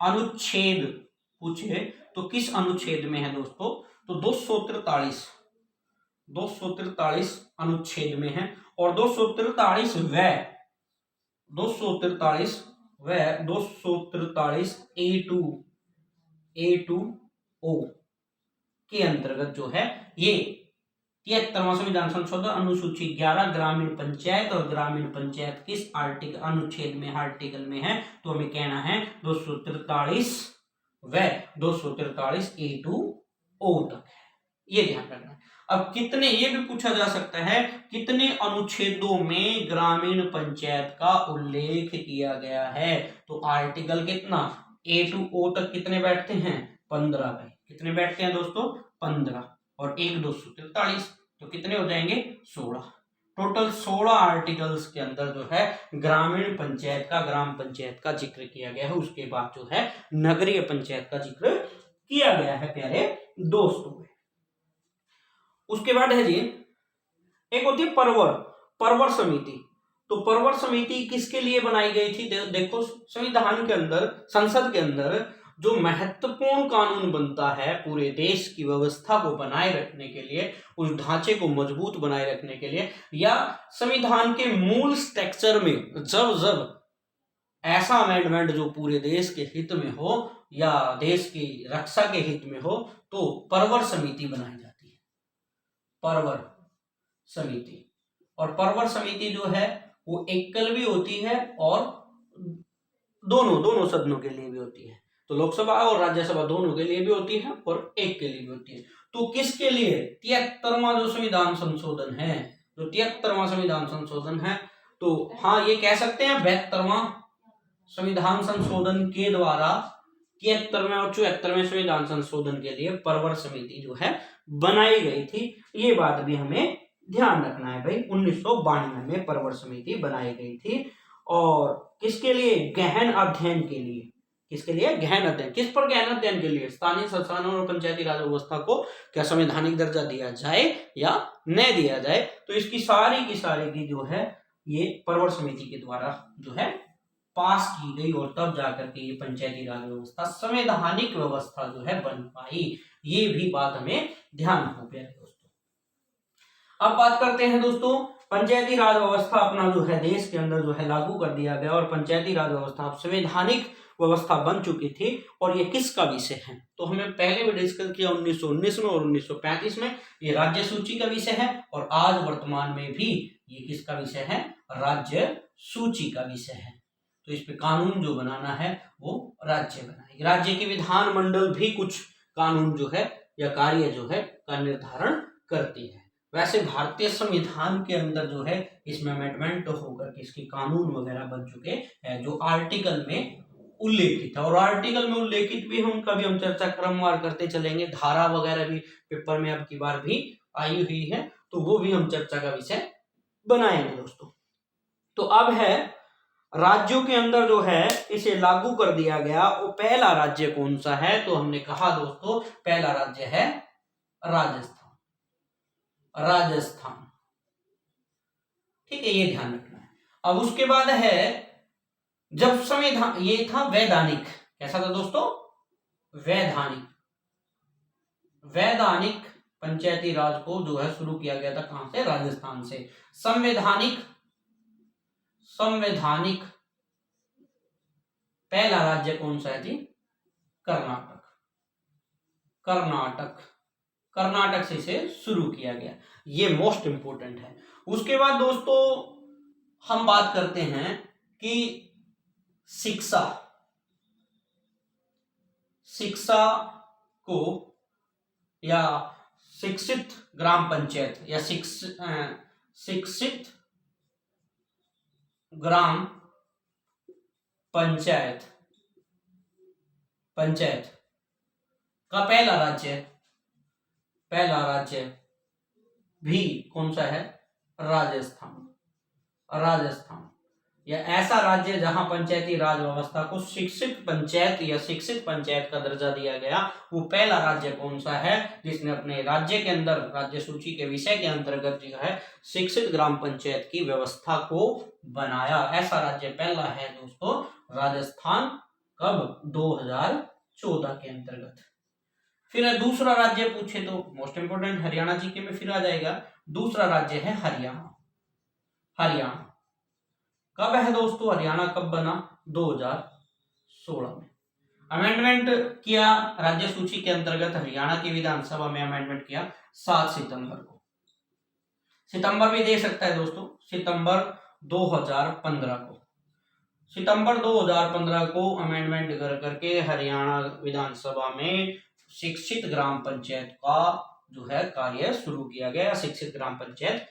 S1: अनुच्छेद पूछे तो किस अनुच्छेद में है दोस्तों? तो 243 अनुच्छेद में है। और 243 A2O के अंतर्गत जो है ये 73वां संविधान संशोधन अनुसूची 11 ग्रामीण पंचायत, और ग्रामीण पंचायत किस अनुच्छेद में, आर्टिकल में है? तो हमें कहना है 243 A2O तक है, ये ध्यान रखना है। अब कितने, ये भी पूछा जा सकता है, कितने अनुच्छेदों में ग्रामीण पंचायत का उल्लेख किया गया है? तो आर्टिकल कितना? A2O तक कितने बैठते हैं? 15 पे। कितने बैठते हैं दोस्तों? 15 और 1 243, तो कितने हो जाएंगे? 16। टोटल 16 आर्टिकल्स के अंदर जो है ग्रामीण पंचायत का, ग्राम पंचायत का जिक्र किया गया है। उसके बाद जो है नगरीय पंचायत का जिक्र किया गया है प्यारे दोस्तों। उसके बाद है जी, एक होती है परवर समिति। तो परवर समिति किसके लिए बनाई गई थी? देखो, संविधान के अंदर, संसद के अंदर जो महत्वपूर्ण कानून बनता है पूरे देश की व्यवस्था को बनाए रखने के लिए, उस ढांचे को मजबूत बनाए रखने के लिए, या संविधान के मूल स्ट्रक्चर में जब जब ऐसा अमेंडमेंट जो पूरे देश के हित में हो या देश की रक्षा के हित में हो, तो परवर समिति बनाई जाती है, परवर समिति। और परवर समिति जो है वो एकल भी होती है और दोनों सदनों के लिए भी होती है। तो लोकसभा और राज्यसभा दोनों के लिए भी होती है और एक के लिए भी होती है। तो किसके लिए? 73वां जो संविधान संशोधन है, जो 73वां संविधान संशोधन है, तो हाँ, ये कह सकते हैं 72वां संविधान संशोधन के द्वारा 73वें और 74वें संविधान संशोधन के लिए परवर समिति जो है बनाई गई थी। ये बात भी हमें ध्यान रखना है भाई। 1992 में परवर समिति बनाई गई थी। और किसके लिए? गहन अध्ययन के लिए। किसके लिए? गहन अध्ययन। किस पर गहन अध्ययन के लिए? स्थानीय संस्थानों और पंचायती राज व्यवस्था को क्या संवैधानिक दर्जा दिया जाए या न दिया जाए। तो इसकी सारी की जो है ये परवर समिति के द्वारा जो है पास की गई, और तब जाकर के ये पंचायती राज व्यवस्था संवैधानिक व्यवस्था जो है बन पाई। ये भी बात हमें ध्यान रखो प्यारे दोस्तों। अब बात करते हैं दोस्तों, पंचायती राज व्यवस्था अपना जो है देश के अंदर जो है लागू कर दिया गया, और पंचायती राज व्यवस्था संवैधानिक व्यवस्था बन चुकी थी। और ये किसका विषय है? तो हमें पहले भी डिस्कस किया 1919 में और 1935 में। ये राज्य सूची का विषय है, और आज वर्तमान में भी ये किसका विषय है? राज्य सूची का विषय है। तो इस पे कानून जो बनाना है वो राज्य बनाएगी। राज्य की विधानमंडल भी कुछ कानून जो है या कार्य जो है का निर्धारण करती है। वैसे भारतीय संविधान के अंदर जो है इसमें अमेंडमेंट होकर इसके कानून वगैरह बन चुके हैं, जो आर्टिकल में उल्लेखित है। और आर्टिकल में उल्लेखित भी हम चर्चा क्रमवार करते चलेंगे। धारा वगैरह भी पेपर में अब की बार भी आई हुई है, तो वो भी हम चर्चा का विषय बनाएंगे दोस्तों। तो अब है राज्यों के अंदर जो है इसे लागू कर दिया गया, वो पहला राज्य कौन सा है? तो हमने कहा दोस्तों पहला राज्य है राजस्थान। राजस्थान, ठीक है, ये ध्यान रखना है। अब उसके बाद है, जब संविधान, ये था वैधानिक। कैसा था दोस्तों? वैधानिक। वैधानिक पंचायती राज को जो है शुरू किया गया था कहां से? राजस्थान से। संवैधानिक पहला राज्य कौन सा है जी? कर्नाटक। कर्नाटक से इसे शुरू किया गया। ये मोस्ट इंपोर्टेंट है। उसके बाद दोस्तों हम बात करते हैं कि शिक्षा को या शिक्षित ग्राम पंचायत या शिक्षित ग्राम पंचायत का पहला राज्य भी कौन सा है? राजस्थान। या ऐसा राज्य जहां पंचायती राज व्यवस्था को शिक्षित पंचायत या शिक्षित पंचायत का दर्जा दिया गया, वो पहला राज्य कौन सा है जिसने अपने राज्य के अंदर राज्य सूची के विषय के अंतर्गत जो है शिक्षित ग्राम पंचायत की व्यवस्था को बनाया? ऐसा राज्य पहला है दोस्तों राजस्थान। कब? 2014 के अंतर्गत। फिर दूसरा राज्य पूछे तो मोस्ट इंपोर्टेंट हरियाणा जीके में फिर आ जाएगा। दूसरा राज्य है हरियाणा। कब है दोस्तों? हरियाणा कब बना? 2016 में अमेंडमेंट किया राज्य सूची के अंतर्गत। हरियाणा की विधानसभा में अमेंडमेंट किया 7 सितंबर को। सितंबर भी दे सकता है दोस्तों, सितंबर 2015 को। सितंबर 2015 को अमेंडमेंट कर करके हरियाणा विधानसभा में शिक्षित ग्राम पंचायत का जो है कार्य शुरू किया गया। शिक्षित ग्राम पंचायत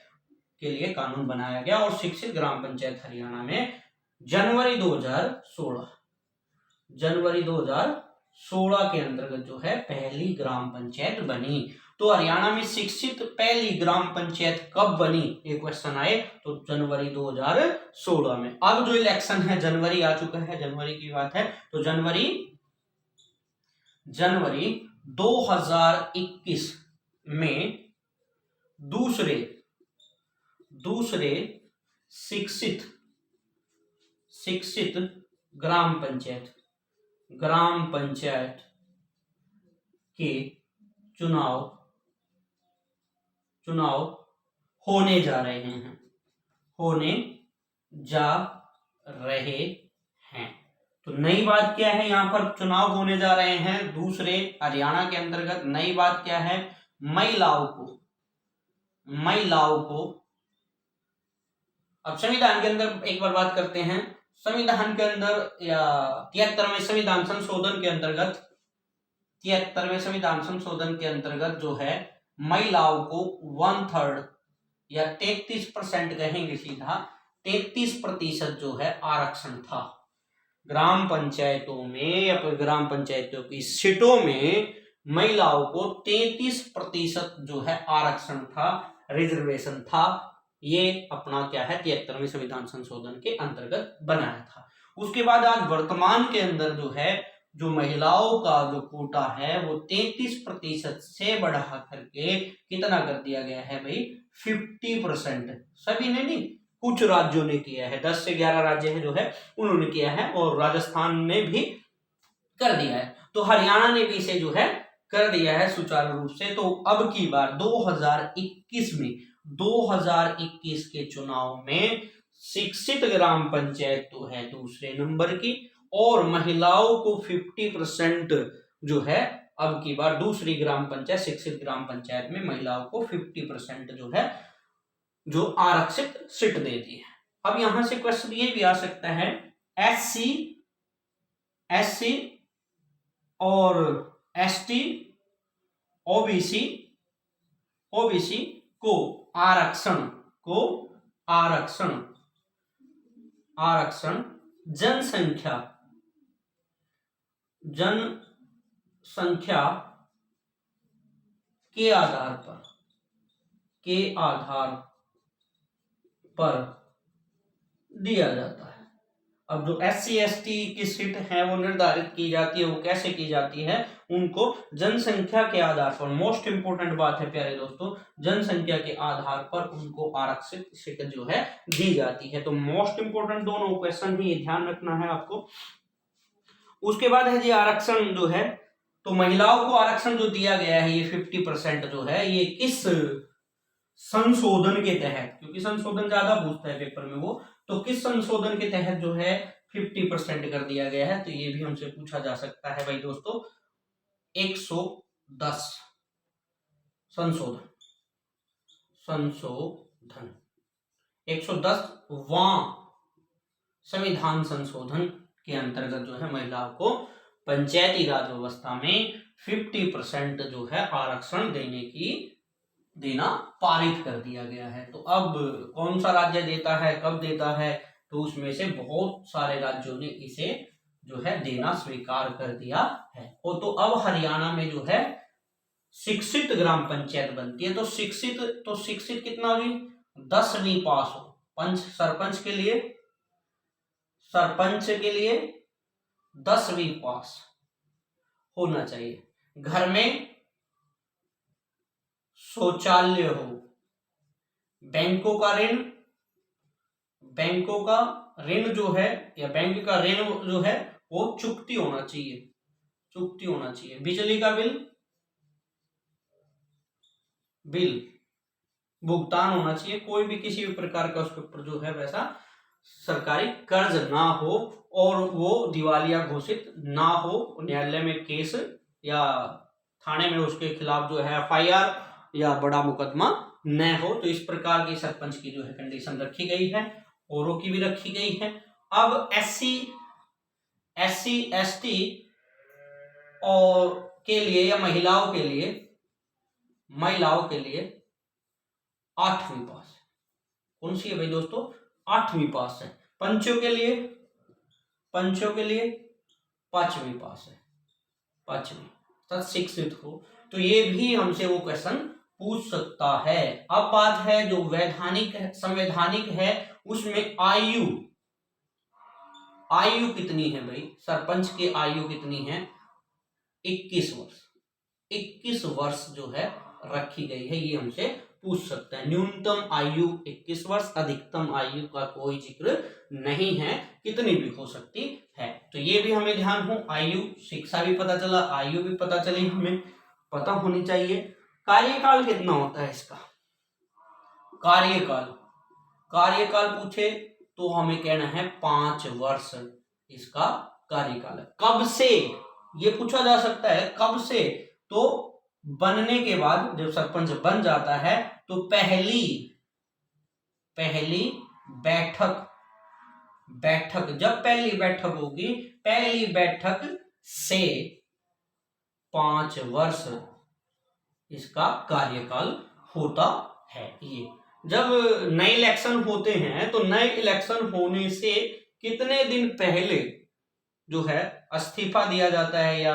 S1: के लिए कानून बनाया गया, और शिक्षित ग्राम पंचायत हरियाणा में जनवरी 2016 के अंतर्गत जो है पहली ग्राम पंचायत बनी। तो हरियाणा में शिक्षित पहली ग्राम पंचायत कब बनी, ये क्वेश्चन आए तो जनवरी 2016 में। अब जो इलेक्शन है, जनवरी आ चुका है, जनवरी की बात है, तो जनवरी 2021 में दूसरे शिक्षित ग्राम पंचायत के चुनाव होने जा रहे हैं। तो नई बात क्या है, यहां पर चुनाव होने जा रहे हैं दूसरे हरियाणा के अंतर्गत। नई बात क्या है, महिलाओं को अब संविधान के अंदर एक बार बात करते हैं। संविधान के अंदर या 73वें संविधान संशोधन के अंतर्गत जो है महिलाओं को 1/3 या 33% कहेंगे सीधा, 33% जो है आरक्षण था। ग्राम पंचायतों में या ग्राम पंचायतों की सीटों में महिलाओं को 33% जो है आरक्षण था, रिजर्वेशन था। ये अपना क्या है, 73वें संविधान संशोधन के अंतर्गत बनाया था। उसके बाद आज वर्तमान के अंदर जो है, जो महिलाओं का जो कोटा है वो 33% से बढ़ा करके कितना कर दिया गया है भाई, 50%। सभी ने नहीं, कुछ राज्यों ने किया है, 10 से 11 राज्य है जो है उन्होंने किया है, और राजस्थान ने भी कर दिया है। तो हरियाणा ने भी इसे जो है कर दिया है सुचारू रूप से। तो अब की बार 2021 के चुनाव में शिक्षित ग्राम पंचायत तो है दूसरे नंबर की, और महिलाओं को 50% जो है, अब की बार दूसरी ग्राम पंचायत, शिक्षित ग्राम पंचायत में महिलाओं को 50% जो है, जो आरक्षित सीट देती है। अब यहां से क्वेश्चन ये भी आ सकता है, एससी और एसटी, ओबीसी को आरक्षण जनसंख्या के आधार पर दिया जाता है। अब जो SC ST की सीट है वो निर्धारित की जाती है, वो कैसे की जाती है, उनको जनसंख्या के आधार पर, मोस्ट इंपोर्टेंट बात है प्यारे दोस्तों, जनसंख्या के आधार पर उनको आरक्षित सीट जो है दी जाती है। तो मोस्ट इंपोर्टेंट दोनों क्वेश्चन ही ध्यान रखना है आपको। उसके बाद है जी आरक्षण जो है, तो महिलाओं को आरक्षण जो दिया गया है ये 50% जो है, ये किस संशोधन के तहत, क्योंकि संशोधन ज्यादा पूछता है पेपर में वो, तो किस संशोधन के तहत जो है 50% कर दिया गया है, तो ये भी हमसे पूछा जा सकता है भाई दोस्तों। 110 संशोधन 110वां संविधान संशोधन के अंतर्गत जो है महिलाओं को पंचायती राज व्यवस्था में 50% जो है आरक्षण देना पारित कर दिया गया है। तो अब कौन सा राज्य देता है, कब देता है, तो उसमें से बहुत सारे राज्यों ने इसे जो है देना स्वीकार कर दिया है। और तो अब हरियाणा में जो है शिक्षित ग्राम पंचायत बनती है। तो शिक्षित कितना होगी, 10वीं पास हो। सरपंच के लिए 10वीं पास होना चाहिए। घर में शौचालय हो। बैंकों का ऋण जो है, या बैंक का ऋण जो है वो चुकती होना चाहिए। बिजली का बिल भुगतान होना चाहिए। कोई भी किसी भी प्रकार का उसके ऊपर जो है वैसा सरकारी कर्ज ना हो, और वो दिवालिया घोषित ना हो, न्यायालय में केस या थाने में उसके खिलाफ जो है FIR या बड़ा मुकदमा न हो। तो इस प्रकार की सरपंच की जो है कंडीशन रखी गई है, औरों की भी रखी गई है। अब SC ST और के लिए या महिलाओं के लिए 8वीं पास। कौन सी है भाई दोस्तों, 8वीं पास है। पंचों के लिए 5वीं पास है, 5वीं। शिक्षित हो तो ये भी हमसे वो क्वेश्चन पूछ सकता है। अब बात है जो वैधानिक संवैधानिक है, उसमें आयु कितनी है भाई? सरपंच की आयु कितनी है? 21 वर्ष। 21 वर्ष जो है रखी गई है, ये हमसे पूछ सकता है। न्यूनतम आयु 21 वर्ष, अधिकतम आयु का कोई जिक्र नहीं है, कितनी भी हो सकती है। तो ये भी हमें ध्यान हो। आयु, शिक्षा भी पता चला, आयु भी पता चली, हमें पता होनी चाहिए। कार्यकाल कितना होता है इसका? कार्यकाल पूछे तो हमें कहना है 5 वर्ष इसका कार्यकाल है। कब से, ये पूछा जा सकता है कब से? तो बनने के बाद, जब सरपंच बन जाता है तो पहली बैठक जब पहली बैठक होगी, पहली बैठक से 5 वर्ष इसका कार्यकाल होता है। ये जब नए इलेक्शन होते हैं तो नए इलेक्शन होने से कितने दिन पहले जो है इस्तीफा दिया जाता है या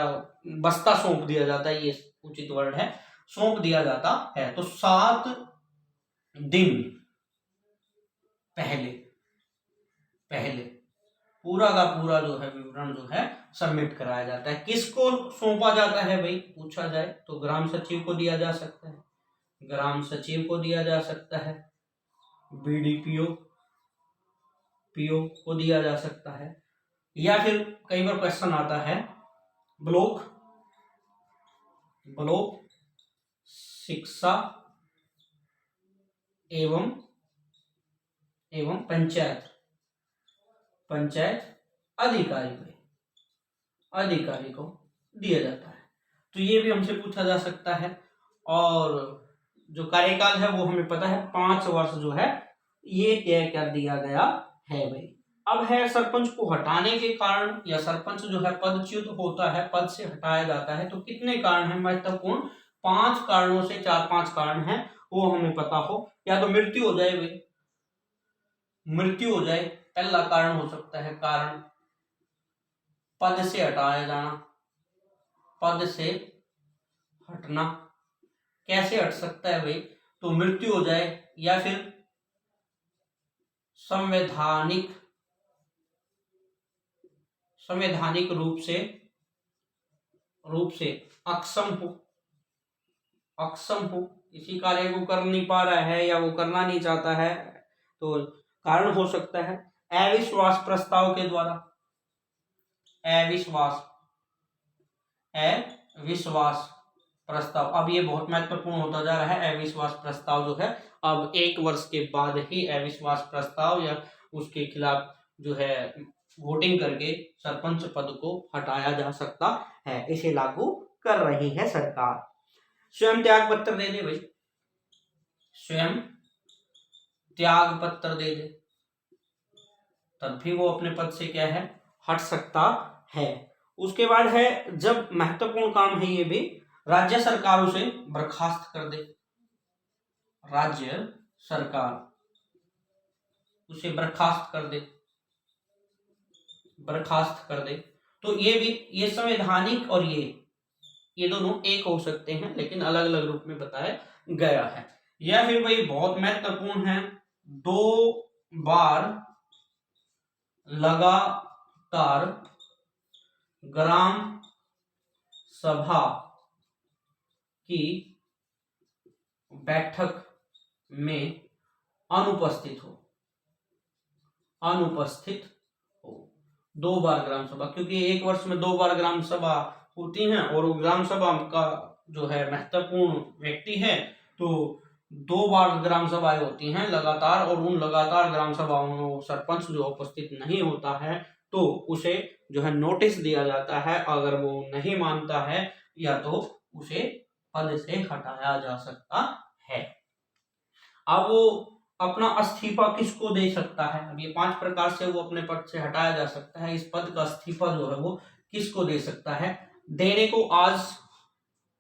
S1: बस्ता सौंप दिया जाता है, ये उचित वर्ड है, सौंप दिया जाता है। तो 7 दिन पहले पूरा का पूरा जो है विवरण जो है सबमिट कराया जाता है। किसको सौंपा जाता है भाई, पूछा जाए तो ग्राम सचिव को दिया जा सकता है, बीडीपीओ को दिया जा सकता है, या फिर कई बार क्वेश्चन आता है ब्लॉक शिक्षा एवं पंचायत अधिकारी को दिया जाता है। तो ये भी हमसे पूछा जा सकता है। और जो कार्यकाल है वो हमें पता है 5 वर्ष जो है ये तय कर दिया गया है भाई। अब है सरपंच को हटाने के कारण, या सरपंच जो है पदच्युत होता है, पद से हटाया जाता है, तो कितने कारण है महत्वपूर्ण? 5 कारणों से 4-5 कारण हैं, वो हमें पता हो। या तो मृत्यु हो जाए भाई, पहला कारण हो सकता है। कारण पद से हटाया जाना, पद से हटना कैसे हट सकता है भाई? तो मृत्यु हो जाए, या फिर संवैधानिक रूप से अक्षम हो, इसी कार्य को कर नहीं पा रहा है या वो करना नहीं चाहता है, तो कारण हो सकता है। अविश्वास प्रस्ताव के द्वारा, अविश्वास प्रस्ताव, अब ये बहुत महत्वपूर्ण होता जा रहा है। अविश्वास प्रस्ताव जो है अब 1 वर्ष के बाद ही अविश्वास प्रस्ताव या उसके खिलाफ जो है वोटिंग करके सरपंच पद को हटाया जा सकता है। इसे लागू कर रही है सरकार। स्वयं त्याग पत्र दे दे भाई, स्वयं त्याग पत्र दे दे, तब भी वो अपने पद से क्या है, हट सकता है। उसके बाद है, जब महत्वपूर्ण काम है ये भी, राज्य सरकार उसे बर्खास्त कर दे, राज्य सरकार उसे बर्खास्त कर दे, तो ये भी, ये संवैधानिक और ये दोनों एक हो सकते हैं, लेकिन अलग अलग रूप में बताया गया है। या फिर भाई बहुत महत्वपूर्ण है, 2 बार लगातार ग्राम सभा की बैठक में अनुपस्थित हो। 2 बार ग्राम सभा, क्योंकि 1 वर्ष में 2 बार ग्राम सभा होती हैं, और ग्राम सभा का जो है महत्वपूर्ण व्यक्ति है, तो 2 बार ग्राम सभाएं होती हैं लगातार, और उन लगातार ग्राम सभाओं में सरपंच जो उपस्थित नहीं होता है तो उसे जो है नोटिस दिया जाता है। अगर वो नहीं मानता है या तो उसे पद से हटाया जा सकता है। अब वो अपना इस्तीफा किसको दे सकता है? अब ये 5 प्रकार से वो अपने पद से हटाया जा सकता है। इस पद का इस्तीफा जो है वो किसको दे सकता है? देने को आज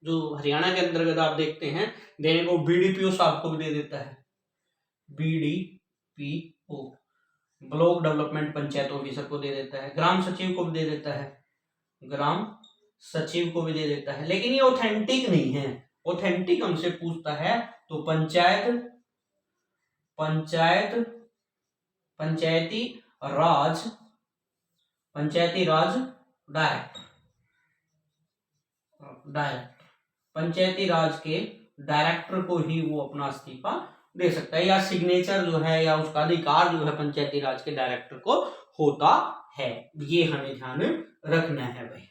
S1: जो हरियाणा के अंतर्गत आप देखते हैं, देने को बीडीपीओ साहब को भी दे देता है, BDPO, block development panchayat officer को दे देता है, ग्राम सचिव को भी दे देता है, ग्राम सचिव को भी दे देता है, लेकिन ये ऑथेंटिक नहीं है। ऑथेंटिक हमसे पूछता है तो पंचायती राज डायरेक्टर पंचायती राज के डायरेक्टर को ही वो अपना इस्तीफा दे सकता है, या सिग्नेचर जो है या उसका अधिकार जो है पंचायती राज के डायरेक्टर को होता है। ये हमें ध्यान रखना है भाई।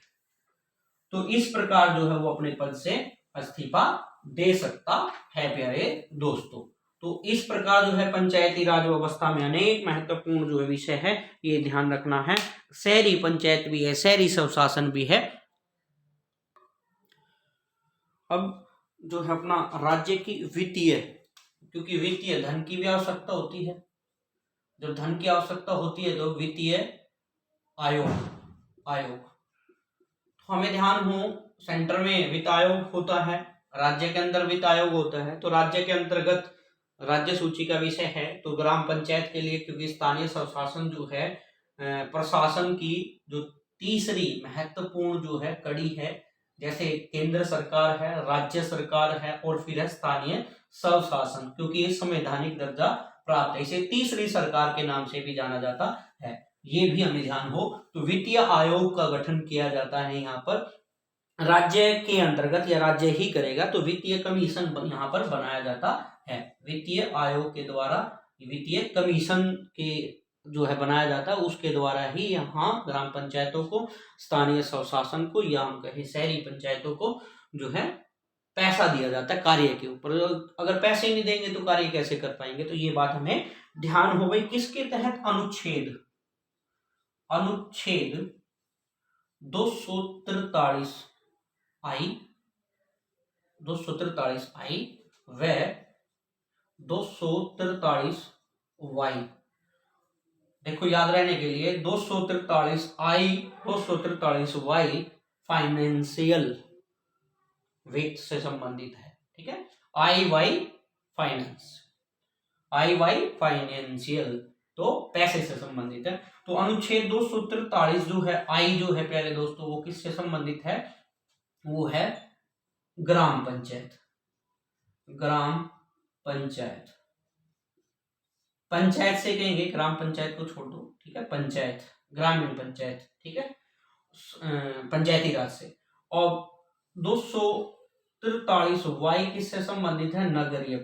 S1: तो इस प्रकार जो है वो अपने पद से इस्तीफा दे सकता है प्यारे दोस्तों। तो इस प्रकार जो है पंचायती राज व्यवस्था में अनेक महत्वपूर्ण जो विषय है ये ध्यान रखना है। शहरी पंचायत भी है, शहरी स्वशासन भी है। अब जो है अपना राज्य की वित्तीय, क्योंकि वित्तीय धन की भी आवश्यकता होती है। जब धन की आवश्यकता होती है तो वित्तीय आयोग तो हमें ध्यान हो, सेंटर में वित्त आयोग होता है, राज्य के अंदर वित्त आयोग होता है। तो राज्य के अंतर्गत राज्य सूची का विषय है तो ग्राम पंचायत के लिए, क्योंकि स्थानीय स्वशासन जो है प्रशासन की जो तीसरी महत्वपूर्ण जो है कड़ी है, जैसे केंद्र सरकार है, राज्य सरकार है और फिर है स्थानीय स्वशासन, क्योंकि ये संवैधानिक दर्जा प्राप्त है, इसे तीसरी सरकार के नाम से भी जाना जाता है। ये भी हमें ध्यान हो। तो वित्तीय आयोग का गठन किया जाता है यहाँ पर राज्य के अंतर्गत, या राज्य ही करेगा, तो वित्तीय कमीशन यहाँ पर बनाया जाता है। वित्तीय आयोग के द्वारा वित्तीय कमीशन के जो है बनाया जाता है, उसके द्वारा ही यहाँ ग्राम पंचायतों को, स्थानीय स्वशासन को, या हम कहें शहरी पंचायतों को जो है पैसा दिया जाता है कार्य के ऊपर। अगर पैसे नहीं देंगे तो कार्य कैसे कर पाएंगे? तो ये बात हमें ध्यान हो गई। किसके तहत? अनुच्छेद 243 आई व 243 वाई। देखो याद रहने के लिए 243 आई 243 वाई फाइनेंशियल वित्त से संबंधित है। ठीक है, आई वाई फाइनेंशियल तो पैसे से संबंधित है। तो अनुच्छेद 243 जो है आई जो है प्यारे दोस्तों वो किससे संबंधित है? वो है ग्राम पंचायत से कहेंगे, ग्राम पंचायत को छोड़ दो। ठीक है, पंचायत, ग्रामीण पंचायत। ठीक है, पंचायती राज से। और 243 वाई किससे संबंधित है? नगरीय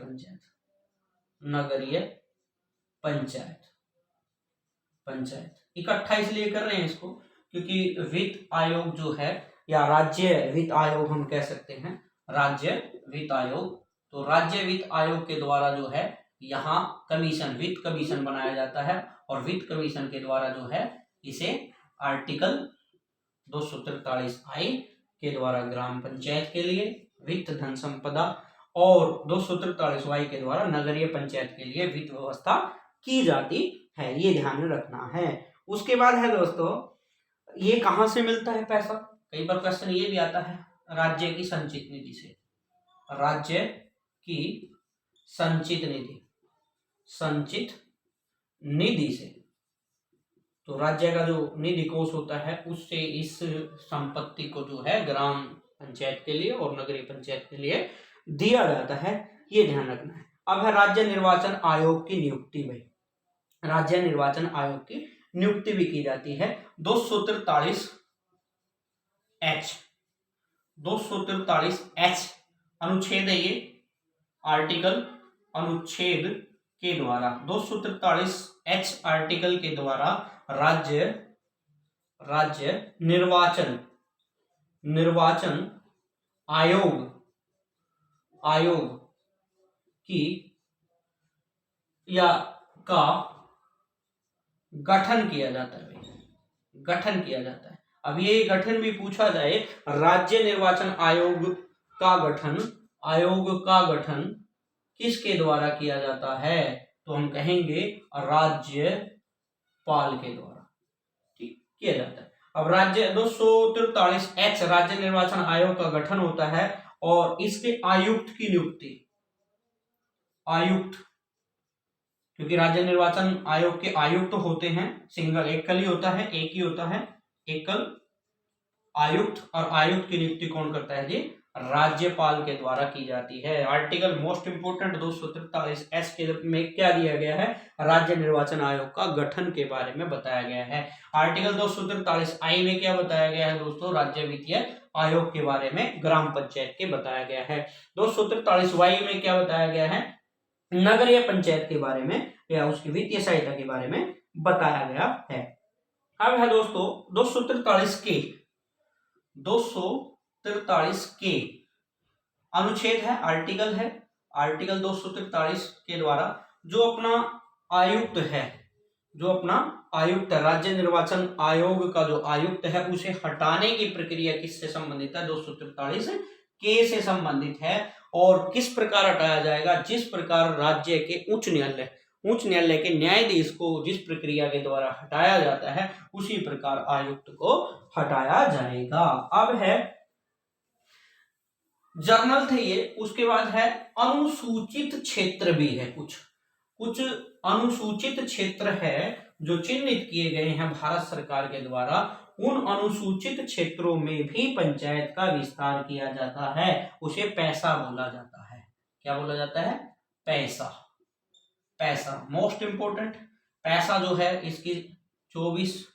S1: पंचायत। इकट्ठा इसलिए कर रहे हैं इसको क्योंकि वित्त आयोग जो है, या राज्य वित्त आयोग हम कह सकते हैं, राज्य वित्त आयोग। तो राज्य वित्त आयोग के द्वारा जो है यहाँ वित्त कमीशन बनाया जाता है, और वित्त कमीशन के द्वारा जो है इसे आर्टिकल 243 आई के द्वारा ग्राम पंचायत के लिए वित्त धन संपदा, और 243 वाई के द्वारा नगरीय पंचायत के लिए वित्त व्यवस्था की जाती है। ये ध्यान में रखना है। उसके बाद है दोस्तों, ये कहां से मिलता है पैसा? कई बार क्वेश्चन ये भी आता है, राज्य की संचित निधि से। राज्य की संचित निधि से। तो राज्य का जो निधि कोष होता है उससे इस संपत्ति को जो है ग्राम पंचायत के लिए और नगरीय पंचायत के लिए दिया जाता है। ये ध्यान रखना है। अब है राज्य निर्वाचन आयोग की नियुक्ति में। राज्य निर्वाचन आयोग की नियुक्ति भी की जाती है। 243 एच अनुच्छेद है ये, आर्टिकल अनुच्छेद के द्वारा 243 एच आर्टिकल के द्वारा राज्य निर्वाचन आयोग की का गठन किया जाता है। अब ये गठन भी पूछा जाए, राज्य निर्वाचन आयोग का गठन किसके द्वारा किया जाता है? तो हम कहेंगे राज्यपाल के द्वारा ठीक किया जाता है। अब राज्य 243 एच राज्य निर्वाचन आयोग का गठन होता है, और इसके आयुक्त की नियुक्ति, क्योंकि राज्य निर्वाचन आयोग के आयुक्त होते हैं, एकल ही होता है, आयुक्त, और आयुक्त की नियुक्ति कौन करता है जी? राज्यपाल के द्वारा की जाती है। आर्टिकल मोस्ट इंपोर्टेंट 243 के में क्या दिया गया है? राज्य निर्वाचन आयोग का गठन के बारे में बताया गया है। आर्टिकल 243 में क्या बताया गया है दोस्तों? राज्य वित्तीय आयोग के बारे में, ग्राम पंचायत के बताया गया है। 243 में क्या बताया गया है? नगरीय पंचायत के बारे में या उसकी वित्तीय सहायता के बारे में बताया गया है। अब है दोस्तों 243 के अनुच्छेद है, आर्टिकल है। आर्टिकल 243 के द्वारा जो अपना आयुक्त है, राज्य निर्वाचन आयोग का जो आयुक्त है, उसे हटाने की प्रक्रिया किससे संबंधित है? 243 के से संबंधित है। और किस प्रकार हटाया जाएगा? जिस प्रकार राज्य के उच्च न्यायालय के न्यायाधीश को जिस प्रक्रिया के द्वारा हटाया जाता है, उसी प्रकार आयुक्त को हटाया जाएगा। अब है जर्नल थे ये। उसके बाद है अनुसूचित क्षेत्र भी है। कुछ अनुसूचित क्षेत्र है जो चिन्हित किए गए हैं भारत सरकार के द्वारा। उन अनुसूचित क्षेत्रों में भी पंचायत का विस्तार किया जाता है। उसे पैसा बोला जाता है। क्या बोला जाता है? पैसा। मोस्ट इंपोर्टेंट पैसा जो है, इसकी 24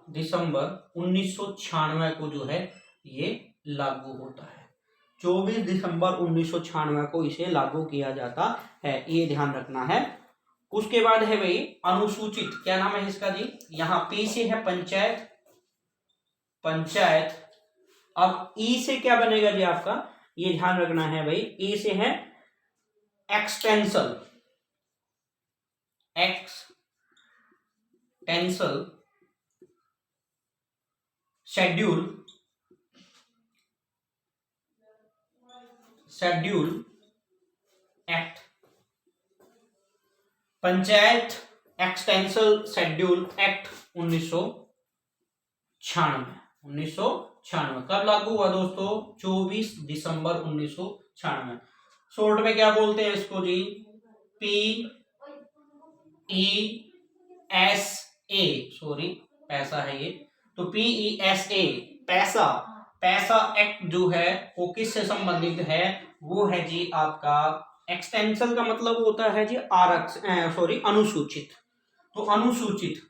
S1: दिसंबर 1996 को जो है ये लागू होता है। 24 दिसंबर 1996 को इसे लागू किया जाता है, ये ध्यान रखना है। उसके बाद है भाई अनुसूचित, क्या नाम है इसका जी? यहाँ पी से है पंचायत। अब ई से क्या बनेगा जी आपका? ये ध्यान रखना है भाई। ई से है extension schedule act, panchayat extension schedule act 1996 कब लागू हुआ दोस्तों? 24 दिसंबर 1996। शॉर्ट में क्या बोलते हैं इसको जी? PESA, सॉरी पैसा है ये, तो PESA पैसा एक्ट जो है वो किससे संबंधित है? वो है जी आपका एक्सटेंशन का मतलब होता है जी अनुसूचित। तो अनुसूचित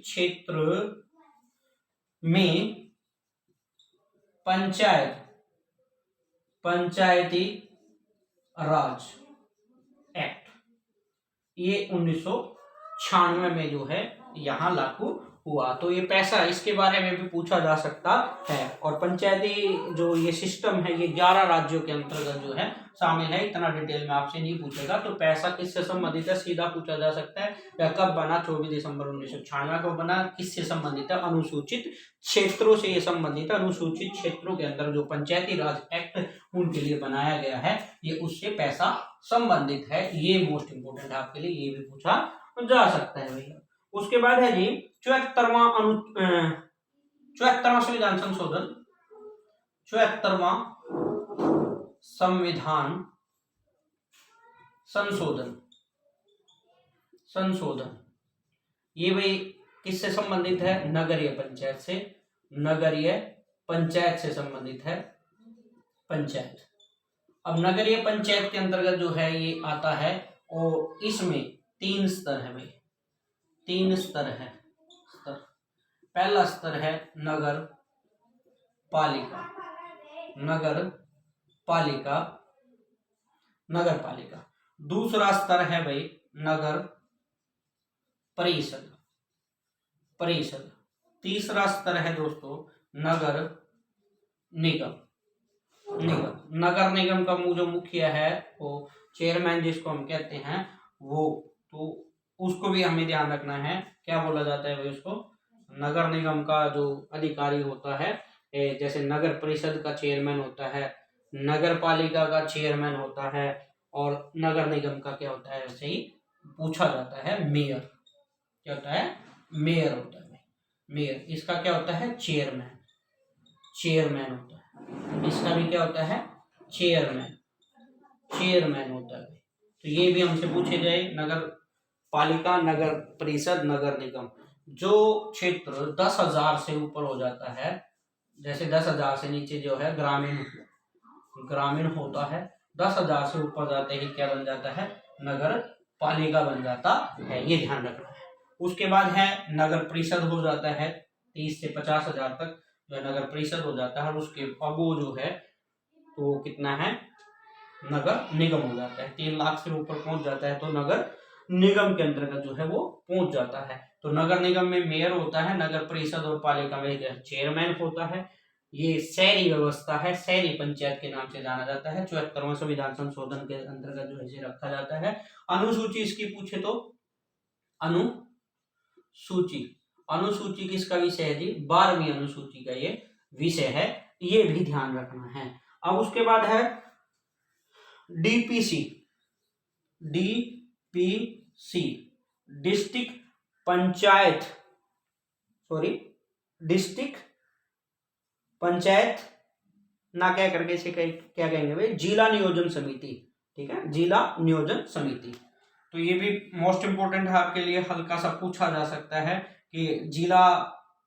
S1: क्षेत्र में पंचायती राज एक्ट, ये 1996 में जो है यहाँ लागू हुआ। तो ये पैसा, इसके बारे में भी पूछा जा सकता है। और पंचायती जो ये सिस्टम है, ये 11 राज्यों के अंतर्गत जो है शामिल है। इतना डिटेल में आपसे नहीं पूछेगा। तो पैसा किससे संबंधित है? सीधा पूछा जा सकता है। या कब बना? 24 दिसंबर 1996 को बना। किससे संबंधित है? अनुसूचित क्षेत्रों से ये संबंधित है। अनुसूचित क्षेत्रों के अंदर जो पंचायती राज एक्ट उनके लिए बनाया गया है, ये उससे पैसा संबंधित है। ये मोस्ट इंपोर्टेंट है आपके लिए, ये भी पूछा जा सकता है भैया। उसके बाद है जी 74वां संविधान संशोधन ये भाई किससे संबंधित है? नगरीय पंचायत से संबंधित है। पंचायत, अब नगरीय पंचायत के अंतर्गत जो है ये आता है, और इसमें 3 स्तर है भाई। 3 स्तर है। पहला स्तर है नगर पालिका। दूसरा स्तर है भाई नगर परिषद। तीसरा स्तर है दोस्तों नगर निगम। नगर निगम का जो मुखिया है, वो चेयरमैन जिसको हम कहते हैं, वो तो उसको भी हमें ध्यान रखना है। क्या बोला जाता है भाई उसको? नगर निगम का जो अधिकारी होता है, जैसे नगर परिषद का चेयरमैन होता है, नगर पालिका का चेयरमैन होता है, और नगर निगम का क्या होता है? वैसे ही पूछा जाता है मेयर। क्या होता है? मेयर होता है। मेयर, इसका क्या होता है? चेयरमैन होता है। इसका भी क्या होता है? चेयरमैन होता है। तो ये भी हमसे पूछे गए। नगर पालिका, नगर परिषद, नगर निगम। जो क्षेत्र 10,000 से ऊपर हो जाता है, जैसे 10,000 से नीचे जो है ग्रामीण होता है, 10,000 से ऊपर जाते ही क्या बन जाता है, नगर पालिका बन जाता है, ये ध्यान रखना है। उसके बाद है नगर परिषद हो जाता है, 30 से 50,000 तक जो नगर परिषद हो जाता है। और उसके अब वो जो है तो कितना है, नगर निगम हो जाता है। 3 लाख से ऊपर पहुंच जाता है तो नगर निगम के अंतर्गत जो है वो पहुंच जाता है। तो नगर निगम में मेयर होता है, नगर परिषद और पालिका में चेयरमैन होता है। ये शहरी व्यवस्था है, शहरी पंचायत के नाम से जाना जाता है। 74वां संविधान संशोधन के अंतर्गत जो है इसे रखा जाता है। अनुसूची इसकी पूछे तो अनुसूची किसका विषय है जी, 12वीं अनुसूची का ये विषय है, ये भी ध्यान रखना है। अब उसके बाद है डीपीसी डिस्ट्रिक्ट पंचायत ना क्या करके इसे क्या कहेंगे भाई, जिला नियोजन समिति। ठीक है, जिला नियोजन समिति। तो ये भी मोस्ट इंपोर्टेंट है आपके लिए, हल्का सा पूछा जा सकता है कि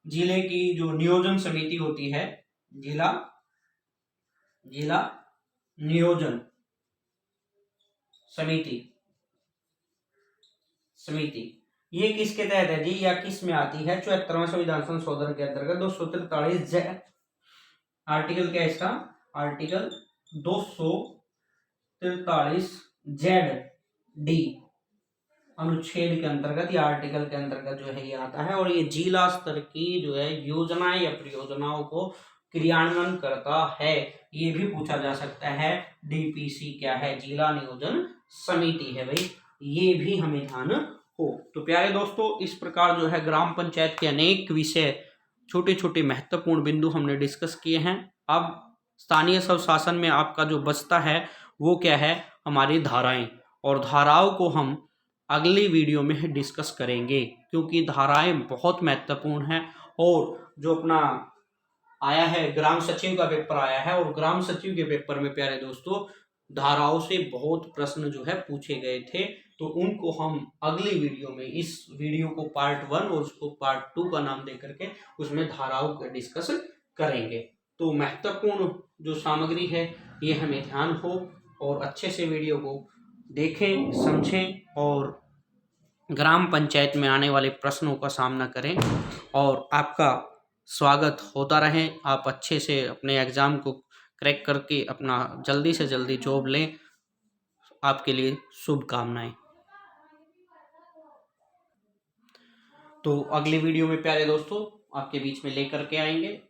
S1: जिले की जो नियोजन समिति होती है, जिला नियोजन समिति ये किसके तहत है जी, या किस में आती है? 74वां संविधान संशोधन के अंतर्गत 243 आर्टिकल क्या है इसका, आर्टिकल 243 ZD अनुच्छेद के अंतर्गत या आर्टिकल के अंतर्गत जो है ये आता है। और ये जिला स्तर की जो है योजनाएं या परियोजनाओं को क्रियान्वयन करता है, ये भी पूछा जा सकता है। डीपीसी क्या है, जिला नियोजन समिति है भाई, ये भी हमें ध्यान हो। तो प्यारे दोस्तों, इस प्रकार जो है ग्राम पंचायत के अनेक विषय, छोटे छोटे महत्वपूर्ण बिंदु हमने डिस्कस किए हैं। अब स्थानीय स्वशासन में आपका जो बचता है वो क्या है, हमारी धाराएं। और धाराओं को हम अगली वीडियो में डिस्कस करेंगे, क्योंकि धाराएं बहुत महत्वपूर्ण हैं। और जो अपना आया है ग्राम सचिव का पेपर आया है, और ग्राम सचिव के पेपर में प्यारे दोस्तों धाराओं से बहुत प्रश्न जो है पूछे गए थे। तो उनको हम अगली वीडियो में, इस वीडियो को पार्ट 1 और उसको पार्ट 2 का नाम दे करके उसमें धाराओं का डिस्कस करेंगे। तो महत्वपूर्ण जो सामग्री है ये हमें ध्यान हो, और अच्छे से वीडियो को देखें, समझें और ग्राम पंचायत में आने वाले प्रश्नों का सामना करें। और आपका स्वागत होता रहे, आप अच्छे से अपने एग्ज़ाम को क्रैक करके अपना जल्दी से जल्दी जॉब लें। आपके लिए शुभकामनाएं। तो अगली वीडियो में प्यारे दोस्तों आपके बीच में लेकर के आएंगे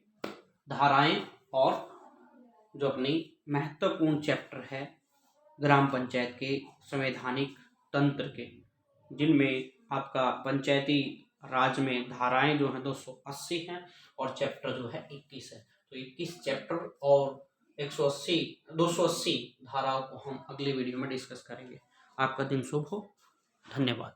S1: धाराएं और जो अपनी महत्वपूर्ण चैप्टर है ग्राम पंचायत के संवैधानिक तंत्र के, जिनमें आपका पंचायती राज में धाराएं जो हैं 280 हैं और चैप्टर जो है 21 है। तो 21 चैप्टर और 280 धाराओं को हम अगली वीडियो में डिस्कस करेंगे। आपका दिन शुभ हो। धन्यवाद।